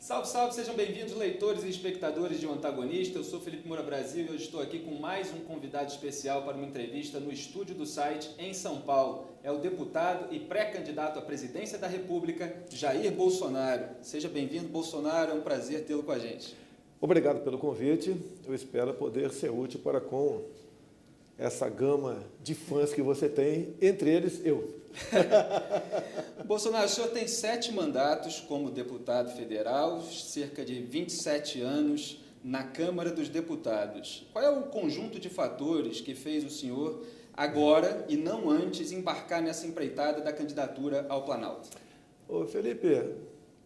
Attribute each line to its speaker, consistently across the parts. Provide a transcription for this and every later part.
Speaker 1: Salve, salve, sejam bem-vindos, leitores e espectadores de O Antagonista. Eu sou Felipe Moura Brasil e hoje estou aqui com mais um convidado especial para uma entrevista no estúdio do site em São Paulo. É o deputado e pré-candidato à presidência da República, Jair Bolsonaro. Seja bem-vindo, Bolsonaro, é um prazer tê-lo com a gente.
Speaker 2: Obrigado pelo convite, eu espero poder ser útil para com essa gama de fãs que você tem, entre eles eu.
Speaker 1: Bolsonaro, o senhor tem 7 mandatos como deputado federal, cerca de 27 anos na Câmara dos Deputados. Qual é o conjunto de fatores que fez o senhor agora e não antes embarcar nessa empreitada da candidatura ao Planalto?
Speaker 2: Ô Felipe,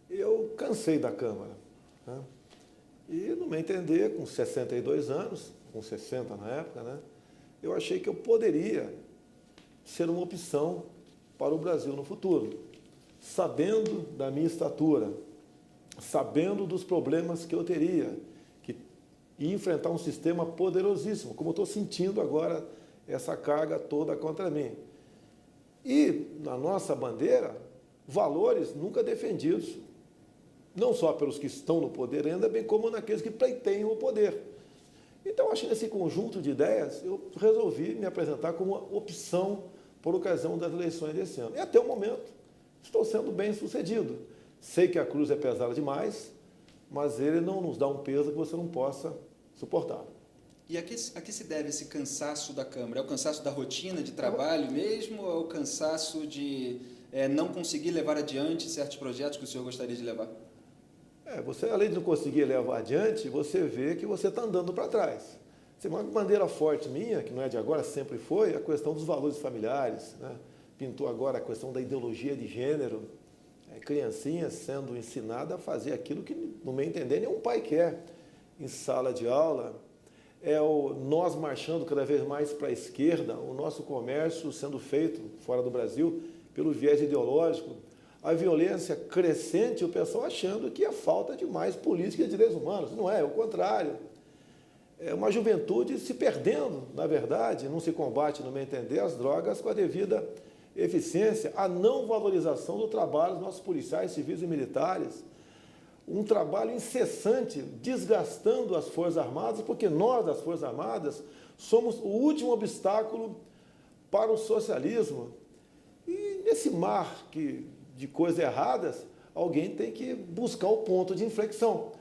Speaker 2: eu cansei da Câmara, né? E no meu entender, com 62 anos, com 60 na época, né, eu achei que eu poderia ser uma opção para o Brasil no futuro, sabendo da minha estatura, sabendo dos problemas que eu teria, e enfrentar um sistema poderosíssimo, como eu estou sentindo agora essa carga toda contra mim. E na nossa bandeira, valores nunca defendidos, não só pelos que estão no poder ainda, bem como naqueles que pleiteiam o poder. Então, acho que nesse conjunto de ideias, eu resolvi me apresentar como uma opção por ocasião das eleições desse ano. E até o momento, estou sendo bem sucedido. Sei que a cruz é pesada demais, mas ele não nos dá um peso que você não possa suportar.
Speaker 1: E a que se deve esse cansaço da Câmara? É o cansaço da rotina de trabalho mesmo ou é o cansaço de não conseguir levar adiante certos projetos que o senhor gostaria de levar?
Speaker 2: Você, além de não conseguir levar adiante, você vê que você está andando para trás. Uma bandeira forte minha, que não é de agora, sempre foi, a questão dos valores familiares, né? Pintou agora a questão da ideologia de gênero, criancinhas sendo ensinada a fazer aquilo que, no meu entender, nenhum pai quer em sala de aula. Nós marchando cada vez mais para a esquerda, o nosso comércio sendo feito fora do Brasil pelo viés ideológico, a violência crescente, o pessoal achando que é falta de mais política de direitos humanos. Não é o contrário. É uma juventude se perdendo, na verdade, não se combate, no meu entender, as drogas com a devida eficiência, a não valorização do trabalho dos nossos policiais, civis e militares, um trabalho incessante, desgastando as Forças Armadas, porque nós, das Forças Armadas, somos o último obstáculo para o socialismo. E nesse mar de coisas erradas, alguém tem que buscar o ponto de inflexão.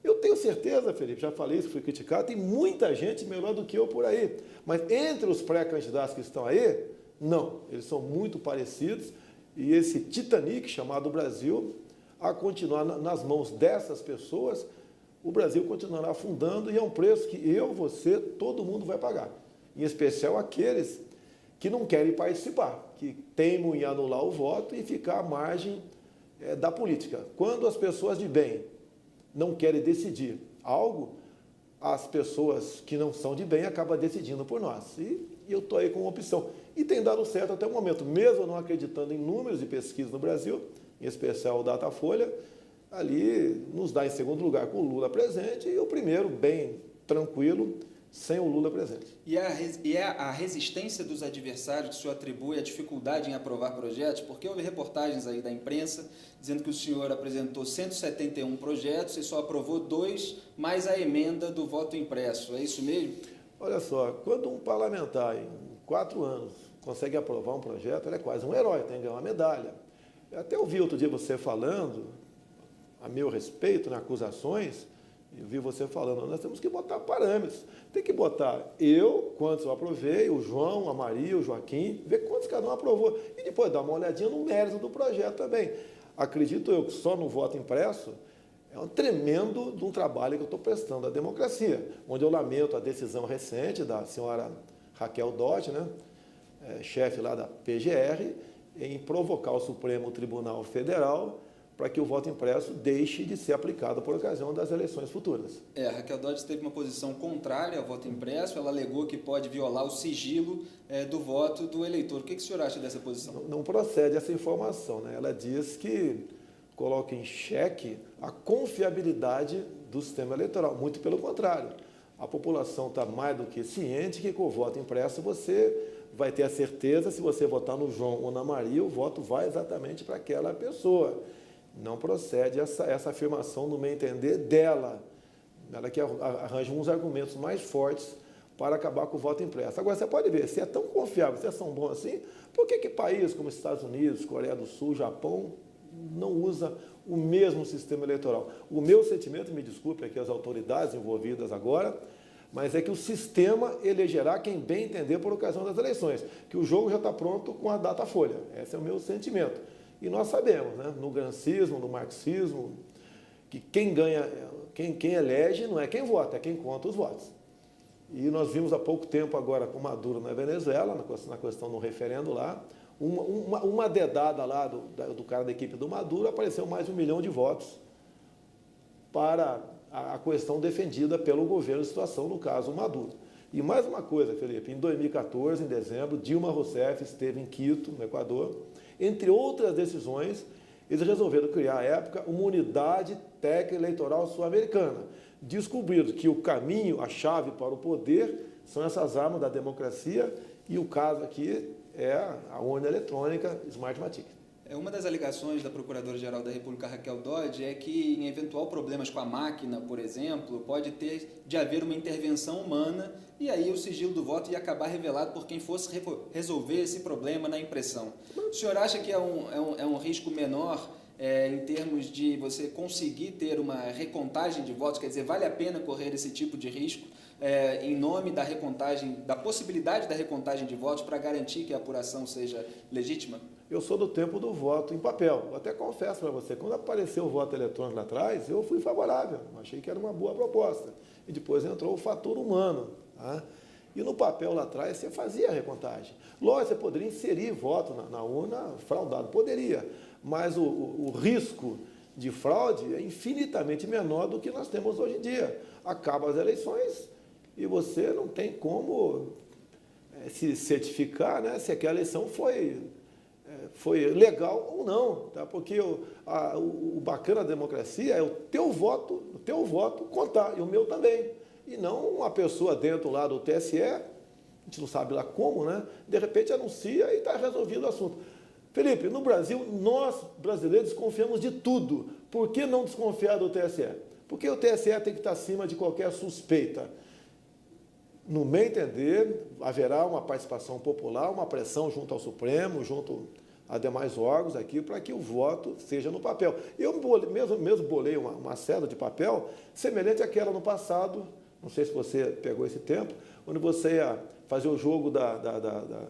Speaker 2: Eu tenho certeza, Felipe, já falei isso, fui criticado, tem muita gente melhor do que eu por aí. Mas entre os pré-candidatos que estão aí, não, eles são muito parecidos. E esse Titanic chamado Brasil, a continuar nas mãos dessas pessoas, o Brasil continuará afundando e é um preço que eu, você, todo mundo vai pagar. Em especial aqueles que não querem participar, que teimam em anular o voto e ficar à margem da política. Quando as pessoas de bem não querem decidir algo, as pessoas que não são de bem acabam decidindo por nós. E eu estou aí com uma opção. E tem dado certo até o momento, mesmo não acreditando em números e pesquisas no Brasil, em especial o Datafolha, ali nos dá em segundo lugar com o Lula presente e o primeiro bem tranquilo, sem o Lula presente.
Speaker 1: E a resistência dos adversários que o senhor atribui à dificuldade em aprovar projetos? Porque houve reportagens aí da imprensa dizendo que o senhor apresentou 171 projetos e só aprovou 2, mais a emenda do voto impresso. É isso mesmo?
Speaker 2: Olha só, quando um parlamentar em 4 anos consegue aprovar um projeto, ele é quase um herói, tem que ganhar uma medalha. Eu até ouvi outro dia você falando, a meu respeito, nas acusações, eu vi você falando, nós temos que botar parâmetros. Tem que botar quantos eu aprovei, o João, a Maria, o Joaquim, ver quantos cada um aprovou. E depois dar uma olhadinha no mérito do projeto também. Acredito eu que só no voto impresso é um tremendo de um trabalho que eu estou prestando à democracia, onde eu lamento a decisão recente da senhora Raquel Dodge, né, chefe lá da PGR, em provocar o Supremo Tribunal Federal para que o voto impresso deixe de ser aplicado por ocasião das eleições futuras.
Speaker 1: A Raquel Dodge teve uma posição contrária ao voto impresso, ela alegou que pode violar o sigilo do voto do eleitor. O que o senhor acha dessa posição?
Speaker 2: Não procede essa informação, né? Ela diz que coloca em xeque a confiabilidade do sistema eleitoral, muito pelo contrário. A população está mais do que ciente que com o voto impresso você vai ter a certeza, se você votar no João ou na Maria, o voto vai exatamente para aquela pessoa. Não procede essa afirmação, no meu entender, dela. Ela que arranja uns argumentos mais fortes para acabar com o voto impresso. Agora, você pode ver, se é tão confiável, se é tão bom assim, por que países como Estados Unidos, Coreia do Sul, Japão, não usa o mesmo sistema eleitoral? O meu sentimento, me desculpe aqui as autoridades envolvidas agora, mas é que o sistema elegerá quem bem entender por ocasião das eleições, que o jogo já está pronto com a data folha. Esse é o meu sentimento. E nós sabemos, né, no gramscismo, no marxismo, que quem ganha, quem elege não é quem vota, é quem conta os votos. E nós vimos há pouco tempo agora com Maduro na Venezuela, na questão do referendo lá, uma dedada lá do cara da equipe do Maduro, apareceu mais de 1 milhão de votos para a questão defendida pelo governo de situação, no caso o Maduro. E mais uma coisa, Felipe, em 2014, em dezembro, Dilma Rousseff esteve em Quito, no Equador. Entre outras decisões, eles resolveram criar, à época, uma unidade técnica eleitoral sul-americana. Descobriram que o caminho, a chave para o poder, são essas armas da democracia, e o caso aqui é a urna eletrônica Smartmatic.
Speaker 1: Uma das alegações da Procuradora-Geral da República, Raquel Dodge, é que em eventual problemas com a máquina, por exemplo, pode ter de haver uma intervenção humana e aí o sigilo do voto ia acabar revelado por quem fosse resolver esse problema na impressão. O senhor acha que é um risco menor em termos de você conseguir ter uma recontagem de votos? Quer dizer, vale a pena correr esse tipo de risco em nome da recontagem, da possibilidade da recontagem de votos para garantir que a apuração seja legítima?
Speaker 2: Eu sou do tempo do voto em papel. Eu até confesso para você, quando apareceu o voto eletrônico lá atrás, eu fui favorável, achei que era uma boa proposta. E depois entrou o fator humano. Tá? E no papel lá atrás você fazia a recontagem. Lógico, você poderia inserir voto na urna fraudado, poderia, mas o risco de fraude é infinitamente menor do que nós temos hoje em dia. Acabam as eleições e você não tem como se certificar, né, se aquela eleição foi legal ou não, tá? Porque o bacana da democracia é o teu voto contar, e o meu também. E não uma pessoa dentro lá do TSE, a gente não sabe lá como, né? De repente anuncia e está resolvido o assunto. Felipe, no Brasil, nós brasileiros desconfiamos de tudo. Por que não desconfiar do TSE? Porque o TSE tem que estar acima de qualquer suspeita. No meu entender, haverá uma participação popular, uma pressão junto ao Supremo, junto a demais órgãos aqui, para que o voto seja no papel. Eu mesmo bolei uma cédula de papel semelhante àquela no passado, não sei se você pegou esse tempo, onde você ia fazer o jogo da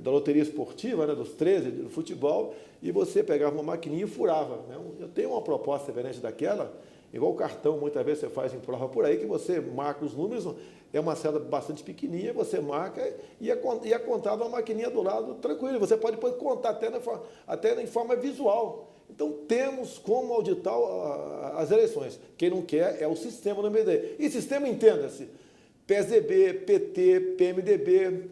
Speaker 2: loteria esportiva, né, dos 13, do futebol, e você pegava uma maquininha e furava. Né? Eu tenho uma proposta semelhante daquela, igual o cartão, muitas vezes você faz em prova por aí, que você marca os números, é uma cédula bastante pequenininha, você marca e é contado uma maquininha do lado, tranquilo. Você pode contar até em forma visual. Então, temos como auditar as eleições. Quem não quer é o sistema do MDB. E sistema, entenda-se, PSDB, PT, PMDB,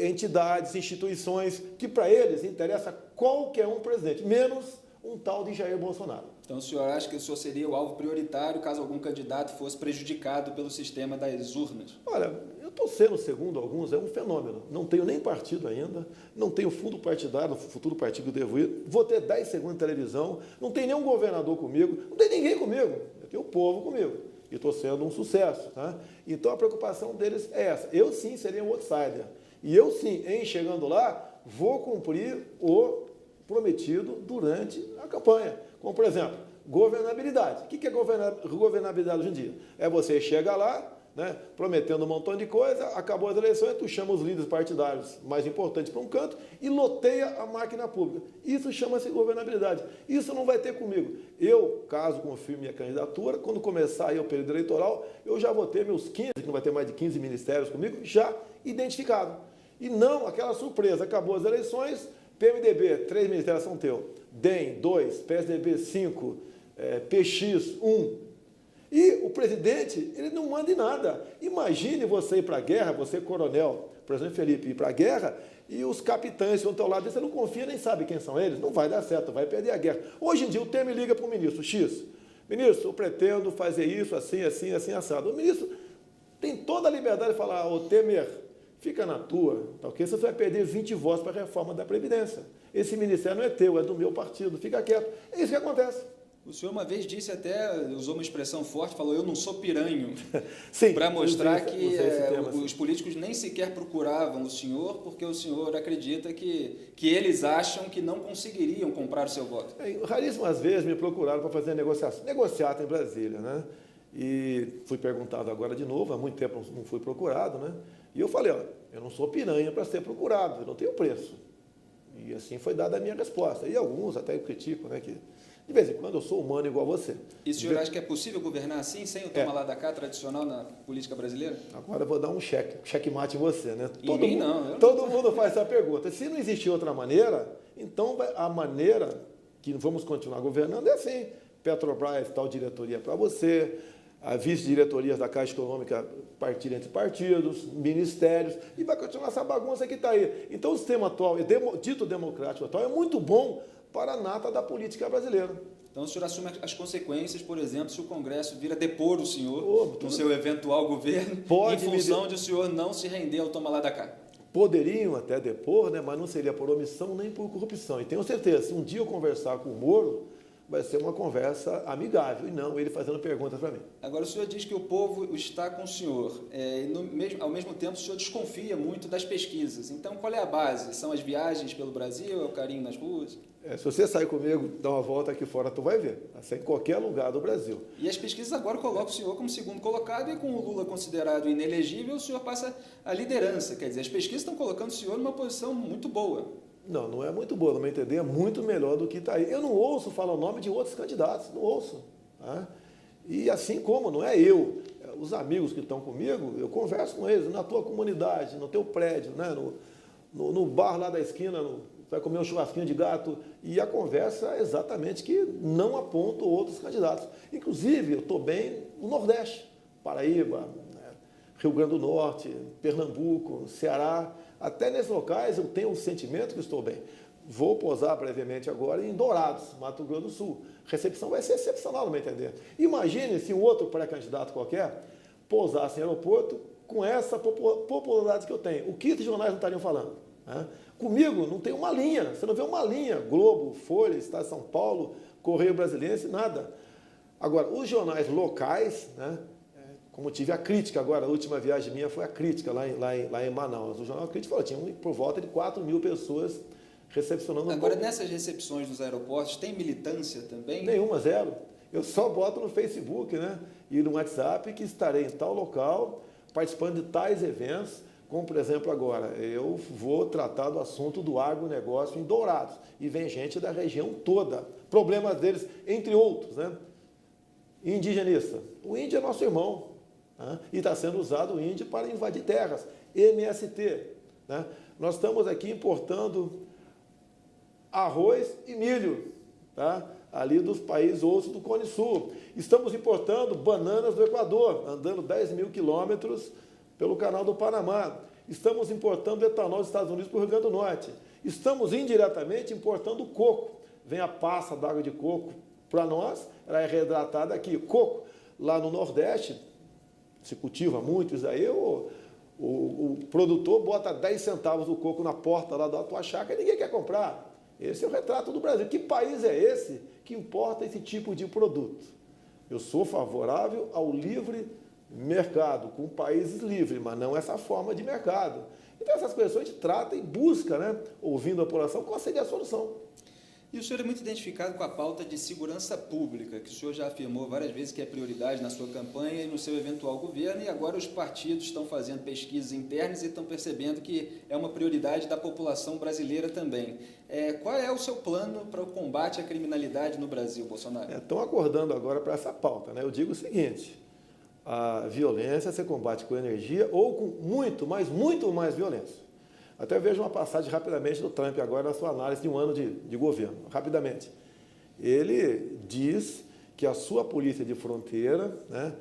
Speaker 2: entidades, instituições, que para eles interessa qualquer um presidente, menos um tal de Jair Bolsonaro.
Speaker 1: Então, o senhor acha que o senhor seria o alvo prioritário caso algum candidato fosse prejudicado pelo sistema das urnas?
Speaker 2: Olha, eu estou sendo, segundo alguns, é um fenômeno. Não tenho nem partido ainda, não tenho fundo partidário, no futuro partido que eu devo ir, vou ter 10 segundos de televisão, não tem nenhum governador comigo, não tem ninguém comigo, eu tenho o povo comigo. E estou sendo um sucesso. Tá? Então, a preocupação deles é essa. Eu, sim, seria um outsider. E eu, sim, chegando lá, vou cumprir o prometido durante a campanha. Como, por exemplo, governabilidade. O que é governabilidade hoje em dia? É você chega lá, né, prometendo um montão de coisa, acabou as eleições, tu chama os líderes partidários mais importantes para um canto e loteia a máquina pública. Isso chama-se governabilidade. Isso não vai ter comigo. Eu, caso confirme minha candidatura, quando começar aí o período eleitoral, eu já vou ter meus 15, que não vai ter mais de 15 ministérios comigo, já identificado. E não aquela surpresa, acabou as eleições, PMDB, 3 ministérios são teus, DEM, 2, PSDB, 5, PX, 1. E o presidente, ele não manda em nada. Imagine você ir para a guerra, você coronel, por exemplo, Felipe, ir para a guerra, e os capitães estão ao teu lado, você não confia nem sabe quem são eles, não vai dar certo, vai perder a guerra. Hoje em dia, o Temer liga para o ministro X, ministro, eu pretendo fazer isso, assim, assim, assim, assado. O ministro tem toda a liberdade de falar, ô Temer, fica na tua, tá ok? Você vai perder 20 votos para a reforma da Previdência. esse ministério não é teu, é do meu partido, fica quieto. É isso que acontece.
Speaker 1: O senhor uma vez disse até, usou uma expressão forte, falou, eu não sou piranho,
Speaker 2: Sim,
Speaker 1: para mostrar que
Speaker 2: os
Speaker 1: políticos nem sequer procuravam o senhor, porque o senhor acredita que eles acham que não conseguiriam comprar o seu voto.
Speaker 2: Raríssimas vezes me procuraram para fazer negociata em Brasília, né? E fui perguntado agora de novo, há muito tempo não fui procurado, né? E eu falei, ó, eu não sou piranha para ser procurado, eu não tenho preço. E assim foi dada a minha resposta. E alguns até criticam, né, que de vez em quando eu sou humano igual a você.
Speaker 1: E o senhor acha que é possível governar assim, sem o toma lá da cá tradicional na política brasileira?
Speaker 2: Agora eu vou dar um checkmate em você, né?
Speaker 1: Todo
Speaker 2: mundo faz essa pergunta. Se não existir outra maneira, então a maneira que vamos continuar governando é assim. Petrobras, tal diretoria para você, a vice-diretorias da Caixa Econômica partir entre partidos, ministérios, e vai continuar essa bagunça que está aí. Então o sistema atual, dito democrático atual, é muito bom para a nata da política brasileira.
Speaker 1: Então o senhor assume as consequências, por exemplo, se o Congresso vir a depor o senhor no seu eventual governo, em função de o senhor não se render ao toma lá da cá.
Speaker 2: Poderiam até depor, né, mas não seria por omissão nem por corrupção. E tenho certeza, se um dia eu conversar com o Moro, vai ser uma conversa amigável, e não ele fazendo perguntas para mim.
Speaker 1: Agora, o senhor diz que o povo está com o senhor, ao mesmo tempo o senhor desconfia muito das pesquisas. Então, qual é a base? São as viagens pelo Brasil, é o carinho nas ruas?
Speaker 2: Se você sair comigo, dar uma volta aqui fora, tu vai ver. Assim, em qualquer lugar do Brasil.
Speaker 1: E as pesquisas agora colocam o senhor como segundo colocado, e com o Lula considerado inelegível, o senhor passa a liderança. Quer dizer, as pesquisas estão colocando o senhor numa posição muito boa.
Speaker 2: Não, não é muito boa, no meu entender, é muito melhor do que está aí. Eu não ouço falar o nome de outros candidatos, não ouço. Tá? E assim como, não é eu, os amigos que estão comigo, eu converso com eles, na tua comunidade, no teu prédio, né? no bar lá da esquina, vai comer um churrasquinho de gato, e a conversa é exatamente que não aponto outros candidatos. Inclusive, eu estou bem no Nordeste, Paraíba, Rio Grande do Norte, Pernambuco, Ceará. Até nesses locais eu tenho um sentimento que estou bem. Vou posar brevemente agora em Dourados, Mato Grosso do Sul. A recepção vai ser excepcional, no meu entender. Imagine se um outro pré-candidato qualquer pousasse em aeroporto com essa popularidade que eu tenho. O que os jornais não estariam falando? Né? Comigo não tem uma linha, você não vê uma linha. Globo, Folha, Estado de São Paulo, Correio Brasiliense, nada. Agora, os jornais locais, né? Como tive a crítica agora, a última viagem minha foi a crítica lá em Manaus. O jornal crítico falou, tinha por volta de 4.000 pessoas recepcionando.
Speaker 1: Agora, nessas recepções nos aeroportos, tem militância também?
Speaker 2: Nenhuma, zero. Eu só boto no Facebook, né? E no WhatsApp que estarei em tal local, participando de tais eventos, como, por exemplo, agora, eu vou tratar do assunto do agronegócio em Dourados. E vem gente da região toda. Problemas deles, entre outros, né? Indigenista. O índio é nosso irmão. E está sendo usado o índio para invadir terras, MST. Né? Nós estamos aqui importando arroz e milho, tá? Ali dos países outros do Cone Sul. Estamos importando bananas do Equador, andando 10.000 quilômetros pelo canal do Panamá. Estamos importando etanol dos Estados Unidos para o Rio Grande do Norte. Estamos indiretamente importando coco. Vem a pasta d'água de coco para nós, ela é reidratada aqui. Coco, lá no Nordeste, se cultiva muito isso aí, o produtor bota 10 centavos do coco na porta lá da tua chácara e ninguém quer comprar. Esse é o retrato do Brasil. Que país é esse que importa esse tipo de produto? Eu sou favorável ao livre mercado, com países livres, mas não essa forma de mercado. Então essas coisas a gente trata e busca, né, ouvindo a população, qual seria a solução.
Speaker 1: E o senhor é muito identificado com a pauta de segurança pública, que o senhor já afirmou várias vezes que é prioridade na sua campanha e no seu eventual governo, e agora os partidos estão fazendo pesquisas internas e estão percebendo que é uma prioridade da população brasileira também. Qual é o seu plano para o combate à criminalidade no Brasil, Bolsonaro?
Speaker 2: Estão acordando agora para essa pauta, né? Eu digo o seguinte, a violência se combate com energia ou com muito mais violência. Até vejo uma passagem rapidamente do Trump agora na sua análise de um ano de governo, rapidamente. Ele diz que a sua polícia de fronteira, né,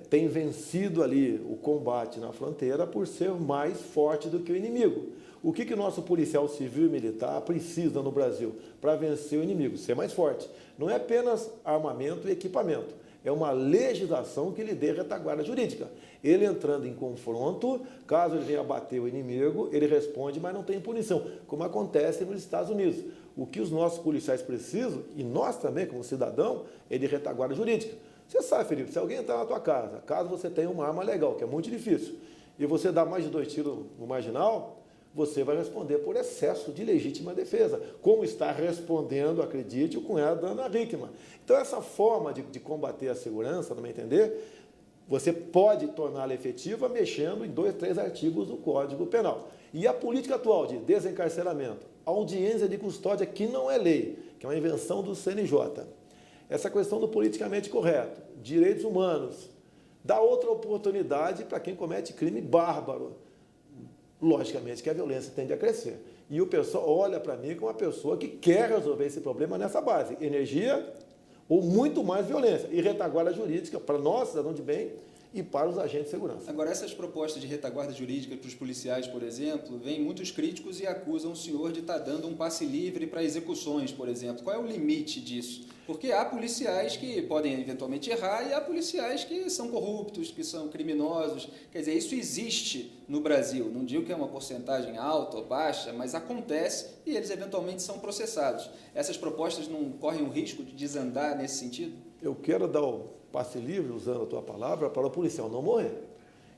Speaker 2: tem vencido ali o combate na fronteira por ser mais forte do que o inimigo. O que o nosso policial civil e militar precisa no Brasil para vencer o inimigo? Ser mais forte. Não é apenas armamento e equipamento, é uma legislação que lhe dê retaguarda jurídica. Ele entrando em confronto, caso ele venha abater o inimigo, ele responde, mas não tem punição, como acontece nos Estados Unidos. O que os nossos policiais precisam, e nós também, como cidadão, é de retaguarda jurídica. Você sabe, Felipe, se alguém entrar na tua casa, caso você tenha uma arma legal, que é muito difícil, e você dá mais de 2 tiros no marginal, você vai responder por excesso de legítima defesa, como está respondendo, acredite, o cunhado da Ana Hickman. Então, essa forma de combater a segurança, no meu entender, você pode torná-la efetiva mexendo em 2, 3 artigos do Código Penal. E a política atual de desencarceramento, audiência de custódia, que não é lei, que é uma invenção do CNJ, essa questão do politicamente correto, direitos humanos, dá outra oportunidade para quem comete crime bárbaro. Logicamente que a violência tende a crescer. E o pessoal olha para mim como uma pessoa que quer resolver esse problema nessa base. Energia ou muito mais violência. E retaguarda jurídica para nós, cidadãos de bem, e para os agentes de segurança.
Speaker 1: Agora, essas propostas de retaguarda jurídica para os policiais, por exemplo, vêm muitos críticos e acusam o senhor de estar dando um passe livre para execuções, por exemplo. Qual é o limite disso? Porque há policiais que podem eventualmente errar e há policiais que são corruptos, que são criminosos. Quer dizer, isso existe no Brasil. Não digo que é uma porcentagem alta ou baixa, mas acontece e eles eventualmente são processados. Essas propostas não correm o risco de desandar nesse sentido?
Speaker 2: Eu quero dar o passe livre, usando a tua palavra, para o policial não morrer.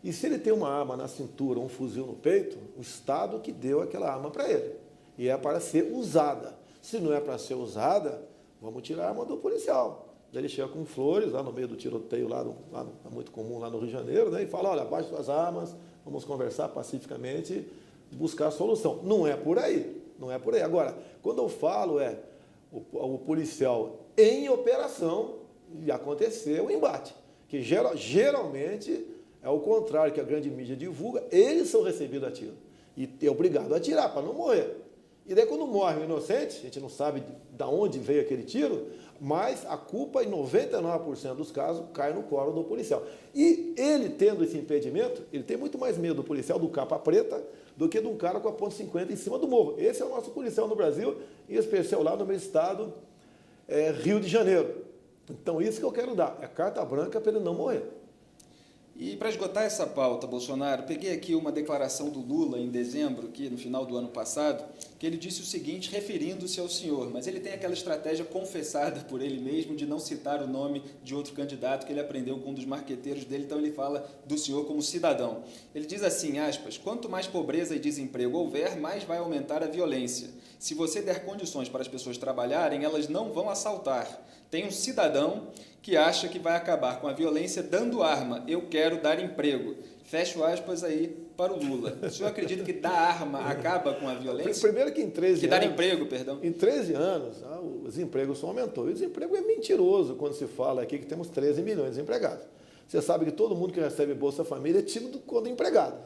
Speaker 2: E se ele tem uma arma na cintura, um fuzil no peito, o Estado que deu aquela arma para ele. E é para ser usada. Se não é para ser usada, vamos tirar a arma do policial. Daí ele chega com flores, lá no meio do tiroteio, é muito comum lá no Rio de Janeiro, né, e fala, olha, abaixe suas armas, vamos conversar pacificamente, buscar a solução. Não é por aí, não é por aí. Agora, quando eu falo o policial em operação, e aconteceu o embate, que geralmente é o contrário que a grande mídia divulga, eles são recebidos a tiro e é obrigado a atirar para não morrer. E daí quando morre um inocente, a gente não sabe de onde veio aquele tiro, mas a culpa em 99% dos casos cai no colo do policial. E ele tendo esse impedimento, ele tem muito mais medo do policial do capa preta do que de um cara com a ponto .50 em cima do morro. Esse é o nosso policial no Brasil, em especial lá no meu estado, Rio de Janeiro. Então, isso que eu quero dar, é carta branca para ele não morrer.
Speaker 1: E para esgotar essa pauta, Bolsonaro, peguei aqui uma declaração do Lula em dezembro, aqui no final do ano passado, que ele disse o seguinte, referindo-se ao senhor, mas ele tem aquela estratégia confessada por ele mesmo de não citar o nome de outro candidato que ele aprendeu com um dos marqueteiros dele, então ele fala do senhor como cidadão. Ele diz assim, aspas, quanto mais pobreza e desemprego houver, mais vai aumentar a violência. Se você der condições para as pessoas trabalharem, elas não vão assaltar. Tem um cidadão que acha que vai acabar com a violência dando arma. Eu quero dar emprego. Fecho aspas aí para o Lula. O senhor acredita que dar arma acaba com a violência?
Speaker 2: Primeiro que em 13
Speaker 1: anos... dar emprego, perdão.
Speaker 2: Em 13 anos, o desemprego só aumentou. E o desemprego é mentiroso quando se fala aqui que temos 13 milhões de desempregados. Você sabe que todo mundo que recebe Bolsa Família é tido como empregado.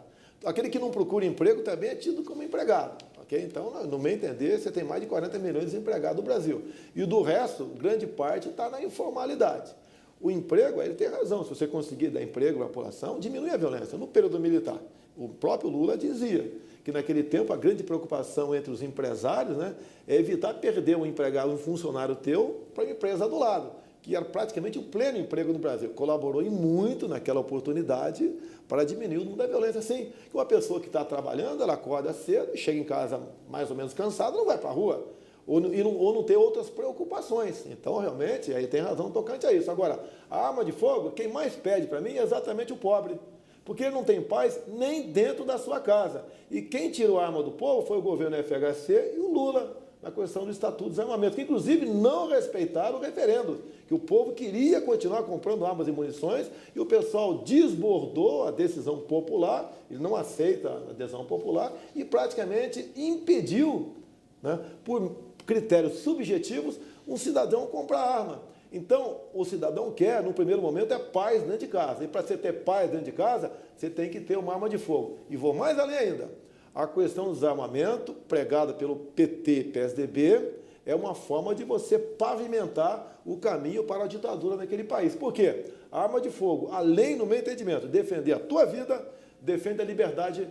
Speaker 2: Aquele que não procura emprego também é tido como empregado. Okay? Então, no meu entender, você tem mais de 40 milhões de desempregados no Brasil. E do resto, grande parte está na informalidade. O emprego, ele tem razão, se você conseguir dar emprego à população, diminui a violência. No período militar, o próprio Lula dizia que naquele tempo a grande preocupação entre os empresários, né, é evitar perder um empregado, um funcionário teu, para a empresa do lado, que era praticamente o pleno emprego no Brasil. Colaborou em muito naquela oportunidade para diminuir o número da violência. Assim, que uma pessoa que está trabalhando, ela acorda cedo, chega em casa mais ou menos cansada, não vai para a rua. Ou não tem outras preocupações. Então, realmente, aí tem razão tocante a isso. Agora, a arma de fogo, quem mais pede para mim é exatamente o pobre. Porque ele não tem paz nem dentro da sua casa. E quem tirou a arma do povo foi o governo FHC e o Lula, na questão do Estatuto de Desarmamento, que inclusive não respeitaram o referendo, que o povo queria continuar comprando armas e munições, e o pessoal desbordou a decisão popular, ele não aceita a decisão popular, e praticamente impediu, né, por critérios subjetivos, um cidadão comprar arma. Então, o cidadão quer, no primeiro momento, é paz dentro de casa. E para você ter paz dentro de casa, você tem que ter uma arma de fogo. E vou mais além ainda. A questão do desarmamento, pregada pelo PT e PSDB, é uma forma de você pavimentar o caminho para a ditadura naquele país. Por quê? A arma de fogo, além, no meu entendimento, defender a tua vida, defende a liberdade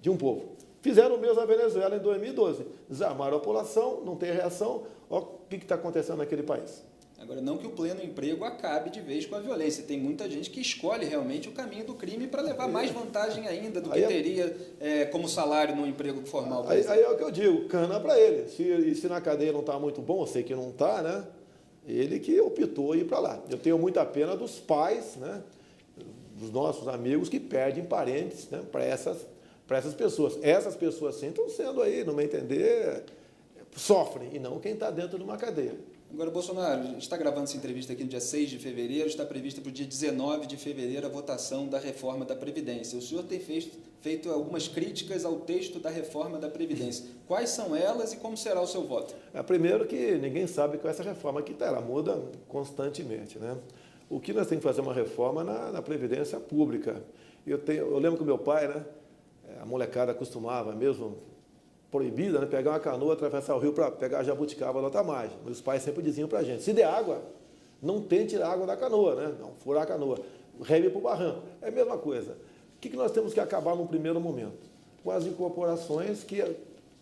Speaker 2: de um povo. Fizeram o mesmo na Venezuela em 2012. Desarmaram a população, não tem reação. Olha o que está acontecendo naquele país.
Speaker 1: Agora, não que o pleno emprego acabe de vez com a violência. Tem muita gente que escolhe realmente o caminho do crime para levar mais vantagem ainda do que teria como salário no emprego formal.
Speaker 2: Aí é o que eu digo, cana para ele. Se na cadeia não está muito bom, eu sei que não está, né? Ele que optou ir para lá. Eu tenho muita pena dos pais, né? Dos nossos amigos que perdem parentes, né? Para essas pessoas. Essas pessoas sim estão sendo aí, no meu entender, sofrem, e não quem está dentro de uma cadeia.
Speaker 1: Agora, Bolsonaro, a gente está gravando essa entrevista aqui no dia 6 de fevereiro, está prevista para o dia 19 de fevereiro a votação da reforma da Previdência. O senhor tem feito algumas críticas ao texto da reforma da Previdência. Quais são elas e como será o seu voto?
Speaker 2: Primeiro que ninguém sabe qual é essa reforma que está, ela muda constantemente, né? O que nós temos que fazer uma reforma na Previdência Pública. Eu lembro que o meu pai, né, a molecada costumava mesmo, proibida, né, pegar uma canoa, atravessar o rio para pegar a jabuticaba da outra margem. Meus pais sempre diziam para a gente, se der água, não tente tirar água da canoa, né? Não, furar a canoa, reme para o barranco. É a mesma coisa. O que nós temos que acabar no primeiro momento? Com as incorporações que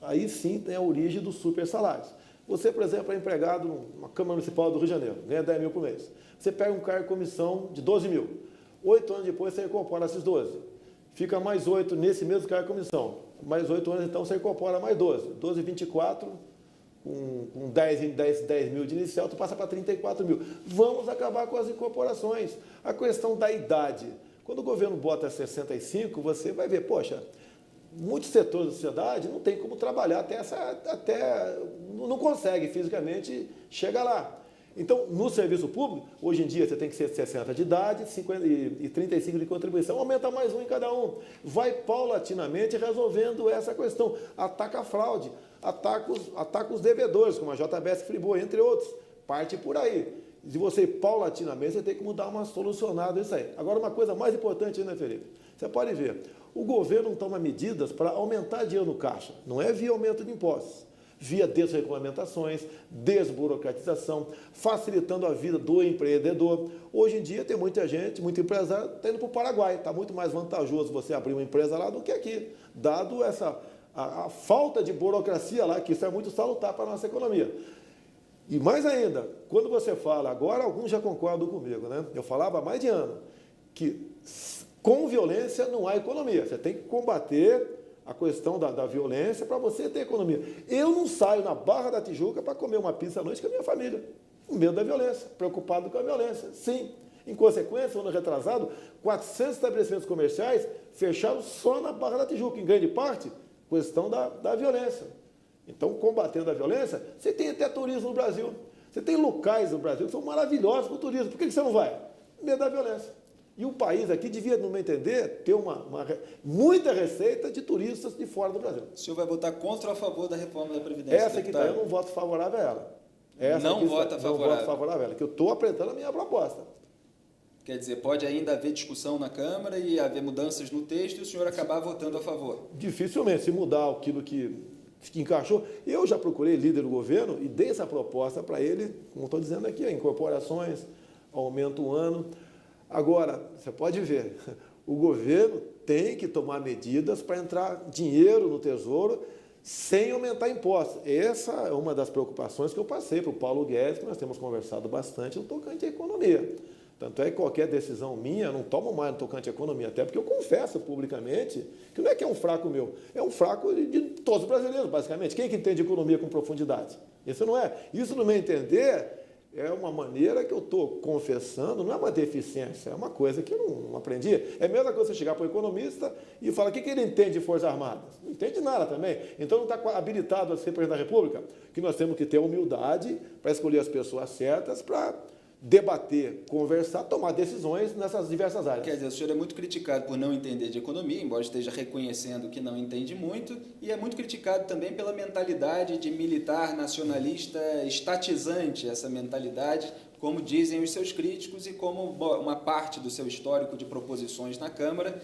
Speaker 2: aí sim tem a origem dos super salários. Você, por exemplo, é empregado numa Câmara Municipal do Rio de Janeiro, ganha 10 mil por mês. Você pega um cargo de comissão de 12 mil. 8 anos depois você incorpora esses 12. Fica mais 8 nesse mesmo cargo de comissão. Mais 8 anos, então, você incorpora mais 12. 12, 24, com 10 mil de inicial, tu passa para 34 mil. Vamos acabar com as incorporações. A questão da idade. Quando o governo bota 65, você vai ver, poxa, muitos setores da sociedade não tem como trabalhar até não consegue fisicamente chegar lá. Então, no serviço público, hoje em dia você tem que ser 60 de idade 50 e 35 de contribuição, aumenta mais um em cada um. Vai paulatinamente resolvendo essa questão. Ataca a fraude, ataca os devedores, como a JBS Friboi, entre outros. Parte por aí. Se você paulatinamente, você tem que mudar uma solucionada isso aí. Agora, uma coisa mais importante, né, Felipe? Você pode ver, o governo toma medidas para aumentar dinheiro no caixa. Não é via aumento de impostos. Via desregulamentações, desburocratização, facilitando a vida do empreendedor. Hoje em dia tem muita gente, muito empresário, está indo para o Paraguai. Está muito mais vantajoso você abrir uma empresa lá do que aqui, dado a falta de burocracia lá, que isso é muito salutar para a nossa economia. E mais ainda, quando você fala, agora alguns já concordam comigo, né? Eu falava há mais de ano, que com violência não há economia. Você tem que combater a questão da violência para você ter economia. Eu não saio na Barra da Tijuca para comer uma pizza à noite com a minha família. Com medo da violência, preocupado com a violência. Sim. Em consequência, ano retrasado, 400 estabelecimentos comerciais fecharam só na Barra da Tijuca, em grande parte, questão da violência. Então, combatendo a violência, você tem até turismo no Brasil. Você tem locais no Brasil que são maravilhosos para o turismo. Por que você não vai? Medo da violência. E o país aqui devia, no meu entender, ter muita receita de turistas de fora do Brasil.
Speaker 1: O senhor vai votar contra ou a favor da reforma da Previdência?
Speaker 2: Essa aqui eu não voto favorável a ela.
Speaker 1: Não vota favorável?
Speaker 2: Não voto favorável a ela, que eu estou apresentando a minha proposta.
Speaker 1: Quer dizer, pode ainda haver discussão na Câmara e haver mudanças no texto e o senhor acabar votando a favor?
Speaker 2: Dificilmente, se mudar aquilo que encaixou. Eu já procurei líder do governo e dei essa proposta para ele, como estou dizendo aqui, incorporações, aumento um ano. Agora, você pode ver, o governo tem que tomar medidas para entrar dinheiro no Tesouro sem aumentar impostos. Essa é uma das preocupações que eu passei para o Paulo Guedes, que nós temos conversado bastante no tocante à economia. Tanto é que qualquer decisão minha, eu não tomo mais no tocante à economia, até porque eu confesso publicamente que não é que é um fraco meu, é um fraco de todos os brasileiros, basicamente. Quem é que entende economia com profundidade? Isso não é. Isso, no meu entender, é uma maneira que eu estou confessando, não é uma deficiência, é uma coisa que eu não aprendi. É a mesma coisa você chegar para o economista e falar o que ele entende de Forças Armadas. Não entende nada também. Então não está habilitado a ser presidente da República, que nós temos que ter humildade para escolher as pessoas certas para debater, conversar, tomar decisões nessas diversas áreas.
Speaker 1: Quer dizer, o senhor é muito criticado por não entender de economia, embora esteja reconhecendo que não entende muito, e é muito criticado também pela mentalidade de militar nacionalista estatizante, essa mentalidade, como dizem os seus críticos e como uma parte do seu histórico de proposições na Câmara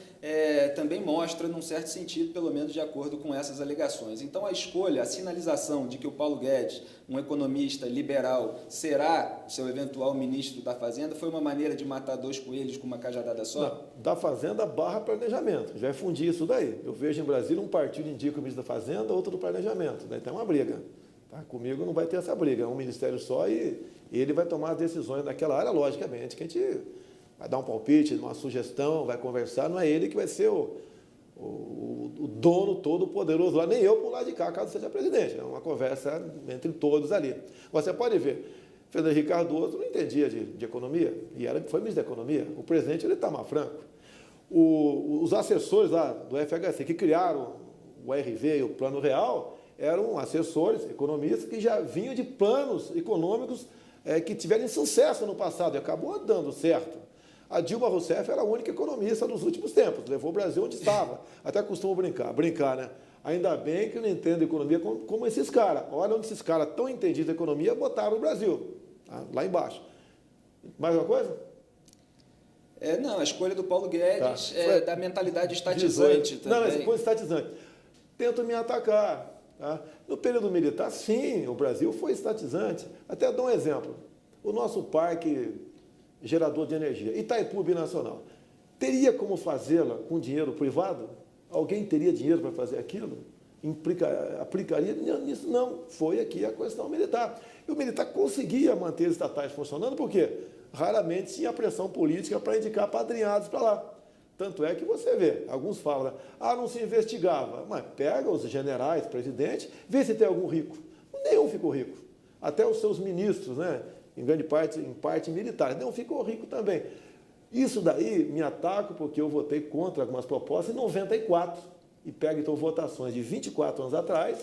Speaker 1: também mostra, num certo sentido, pelo menos de acordo com essas alegações. Então, a escolha, a sinalização de que o Paulo Guedes, um economista liberal, será o seu eventual ministro da Fazenda, foi uma maneira de matar dois coelhos com uma cajadada só?
Speaker 2: Não, da Fazenda barra planejamento. Já fundi isso daí. Eu vejo em Brasília um partido indica o ministro da Fazenda, outro do planejamento. Daí tem uma briga. Tá? Comigo não vai ter essa briga. É um ministério só e ele vai tomar as decisões naquela área, logicamente, que a gente vai dar um palpite, uma sugestão, vai conversar, não é ele que vai ser o dono todo poderoso lá, nem eu por lá de cá, caso seja presidente. É uma conversa entre todos ali. Você pode ver, Fernando Henrique Cardoso não entendia de economia, e foi ministro da Economia. O presidente, ele Itamar Franco. Os assessores lá do FHC, que criaram o RV e o Plano Real, eram assessores, economistas, que já vinham de planos econômicos que tiveram sucesso no passado, e acabou dando certo. A Dilma Rousseff era a única economista dos últimos tempos, levou o Brasil onde estava. Até costumo brincar, né? Ainda bem que eu não entendo economia como esses caras. Olha onde esses caras tão entendidos de economia botaram o Brasil, tá? Lá embaixo. Mais uma coisa?
Speaker 1: Não, a escolha do Paulo Guedes é da mentalidade estatizante também.
Speaker 2: Não, esse ponto estatizante. Tentam me atacar. Tá? No período militar, sim, o Brasil foi estatizante. Até dou um exemplo. O nosso parque gerador de energia, Itaipu Binacional, teria como fazê-la com dinheiro privado? Alguém teria dinheiro para fazer aquilo? Aplicaria nisso? Não. Foi aqui a questão militar. E o militar conseguia manter os estatais funcionando, por quê? Raramente tinha pressão política para indicar padrinhados para lá. Tanto é que você vê, alguns falam, não se investigava. Mas pega os generais, presidente, vê se tem algum rico. Nenhum ficou rico. Até os seus ministros, né? Em grande parte, militares, não ficou rico também. Isso daí me ataco porque eu votei contra algumas propostas em 94. E pego, então, votações de 24 anos atrás,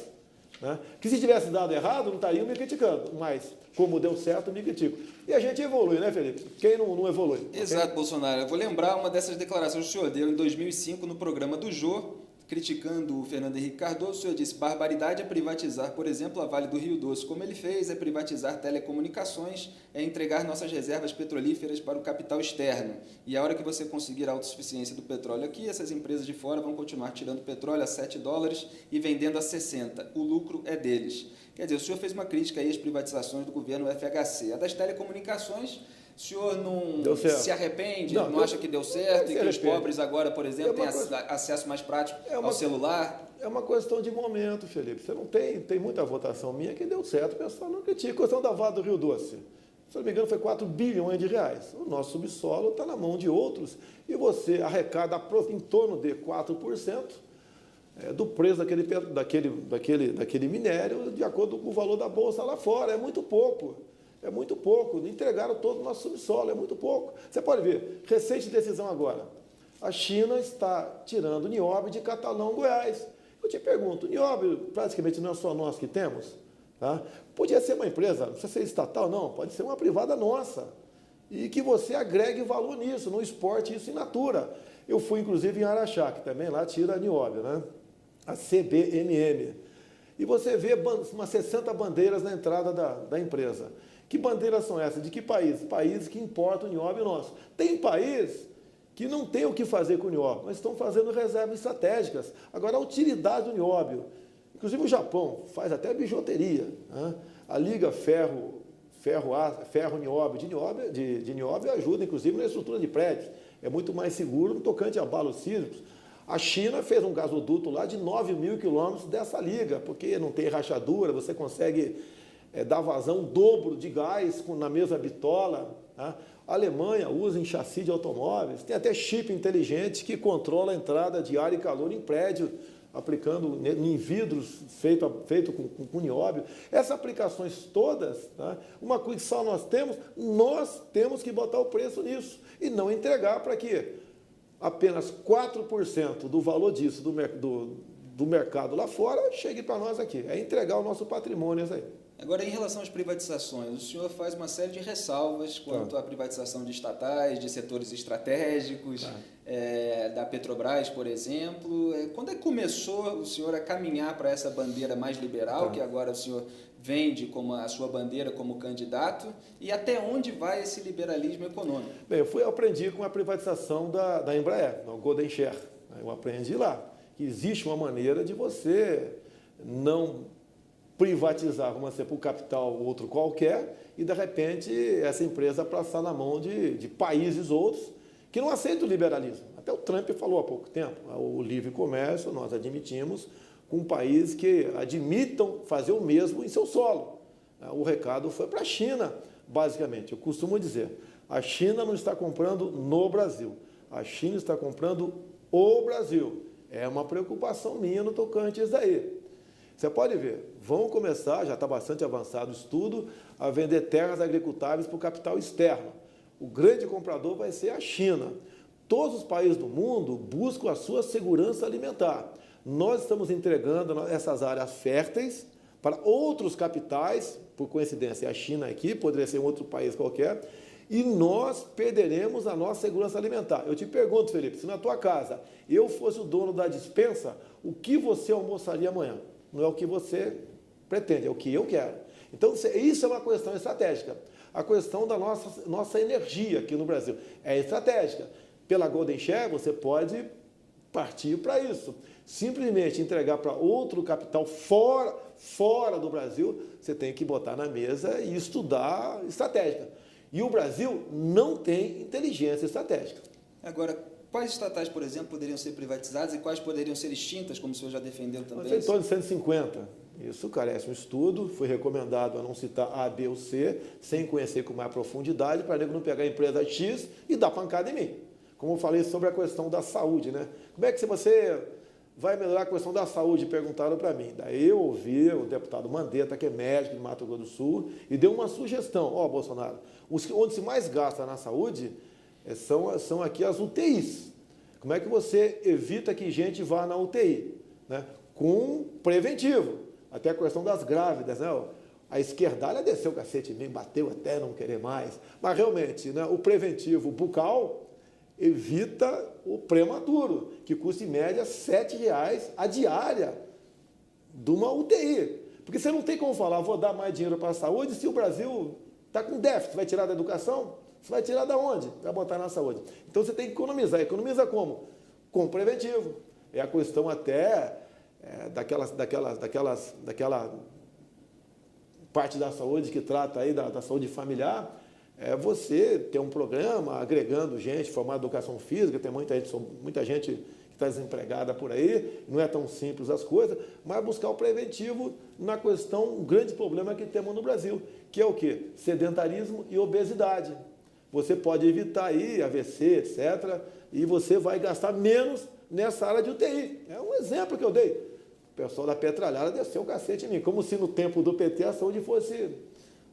Speaker 2: né? Que se tivesse dado errado, não estariam me criticando. Mas, como deu certo, me critico. E a gente evolui, né, Felipe? Quem não evolui?
Speaker 1: Exato, Bolsonaro. Eu vou lembrar uma dessas declarações que o senhor deu em 2005 no programa do Jô, criticando o Fernando Henrique Cardoso. O senhor disse: barbaridade é privatizar, por exemplo, a Vale do Rio Doce. Como ele fez, é privatizar telecomunicações, é entregar nossas reservas petrolíferas para o capital externo. E a hora que você conseguir a autossuficiência do petróleo aqui, essas empresas de fora vão continuar tirando petróleo a $7 e vendendo a 60. O lucro é deles. Quer dizer, o senhor fez uma crítica aí às privatizações do governo FHC. A das telecomunicações, o senhor não se arrepende, não acha que deu certo e que os pobres agora, por exemplo, têm acesso mais prático ao celular?
Speaker 2: É uma questão de momento, Felipe. Você não tem muita votação minha que deu certo, o pessoal não critica. A questão da Vale do Rio Doce, se não me engano, foi 4 bilhões de reais. O nosso subsolo está na mão de outros e você arrecada em torno de 4% do preço daquele minério de acordo com o valor da bolsa lá fora. É muito pouco. É muito pouco. Entregaram todo o nosso subsolo, é muito pouco. Você pode ver, recente decisão agora. A China está tirando o nióbio de Catalão, Goiás. Eu te pergunto, o nióbio praticamente não é só nós que temos? Tá? Podia ser uma empresa, não precisa ser estatal, não, pode ser uma privada nossa. E que você agregue valor nisso, no esporte, isso in natura. Eu fui, inclusive, em Araxá, que também lá tira nióbio, né? A CBMM. E você vê umas 60 bandeiras na entrada da empresa. Que bandeiras são essas? De que país? Países que importam o nióbio nosso. Tem país que não tem o que fazer com o nióbio, mas estão fazendo reservas estratégicas. Agora, a utilidade do nióbio, inclusive o Japão faz até bijuteria, né? A liga ferro-nióbio de nióbio ajuda, inclusive, na estrutura de prédios. É muito mais seguro no tocante a abalos sísmicos. A China fez um gasoduto lá de 9.000 quilômetros dessa liga, porque não tem rachadura, você consegue dar vazão dobro de gás na mesma bitola. Tá? A Alemanha usa em chassi de automóveis, tem até chip inteligente que controla a entrada de ar e calor em prédio, aplicando em vidros feito com nióbio. Essas aplicações todas, tá? Uma coisa que só nós temos que botar o preço nisso e não entregar para quê? Apenas 4% do valor disso do mercado lá fora chegue para nós aqui. É entregar o nosso patrimônio aí.
Speaker 1: Agora, em relação às privatizações, o senhor faz uma série de ressalvas quanto à privatização de estatais, de setores estratégicos, da Petrobras, por exemplo. Quando é que começou o senhor a caminhar para essa bandeira mais liberal, que agora o senhor vende como a sua bandeira como candidato, e até onde vai esse liberalismo econômico?
Speaker 2: Bem, eu aprendi com a privatização da Embraer, no Golden Share. Eu aprendi lá que existe uma maneira de você não privatizar, vamos dizer, para o capital outro qualquer, e de repente essa empresa passar na mão de países outros que não aceitam o liberalismo. Até o Trump falou há pouco tempo, o livre comércio nós admitimos com países que admitam fazer o mesmo em seu solo. O recado foi para a China, basicamente. Eu costumo dizer, a China não está comprando no Brasil, a China está comprando o Brasil. É uma preocupação minha no tocante a isso daí. Você pode ver, vão começar, já está bastante avançado o estudo, a vender terras agricultáveis para o capital externo. O grande comprador vai ser a China. Todos os países do mundo buscam a sua segurança alimentar. Nós estamos entregando essas áreas férteis para outros capitais, por coincidência, a China aqui, poderia ser um outro país qualquer, e nós perderemos a nossa segurança alimentar. Eu te pergunto, Felipe, se na tua casa eu fosse o dono da despensa, o que você almoçaria amanhã? Não é o que você pretende, é o que eu quero. Então, isso é uma questão estratégica. A questão da nossa energia aqui no Brasil é estratégica. Pela Golden Share, você pode partir para isso. Simplesmente entregar para outro capital fora do Brasil, você tem que botar na mesa e estudar estratégica. E o Brasil não tem inteligência estratégica.
Speaker 1: Agora, quais estatais, por exemplo, poderiam ser privatizadas e quais poderiam ser extintas, como o senhor já defendeu também?
Speaker 2: Em torno de 150. Isso carece um estudo, foi recomendado a não citar A, B ou C, sem conhecer com mais profundidade, para não pegar a empresa X e dar pancada em mim. Como eu falei sobre a questão da saúde, né? Como é que você vai melhorar a questão da saúde? Perguntaram para mim. Daí eu ouvi o deputado Mandetta, que é médico de Mato Grosso do Sul, e deu uma sugestão. Ó, Bolsonaro, onde se mais gasta na saúde são aqui as UTIs. Como é que você evita que gente vá na UTI? Né? Com preventivo. Até a questão das grávidas, né? A esquerdalha desceu o cacete em mim, bateu até não querer mais. Mas realmente, né, o preventivo bucal evita o prematuro, que custa em média R$ 7,00 a diária de uma UTI. Porque você não tem como falar, vou dar mais dinheiro para a saúde se o Brasil está com déficit. Vai tirar da educação? Você vai tirar da onde? Vai botar na saúde. Então você tem que economizar. Economiza como? Com preventivo. É a questão até daquela parte da saúde que trata aí da saúde familiar. É você ter um programa agregando gente, formar educação física, tem muita gente que está desempregada por aí, não é tão simples as coisas, mas buscar o preventivo na questão, um grande problema que temos no Brasil, que é o quê? Sedentarismo e obesidade. Você pode evitar aí AVC, etc., e você vai gastar menos nessa área de UTI. É um exemplo que eu dei. O pessoal da petralhada desceu o cacete em mim, como se no tempo do PT a saúde fosse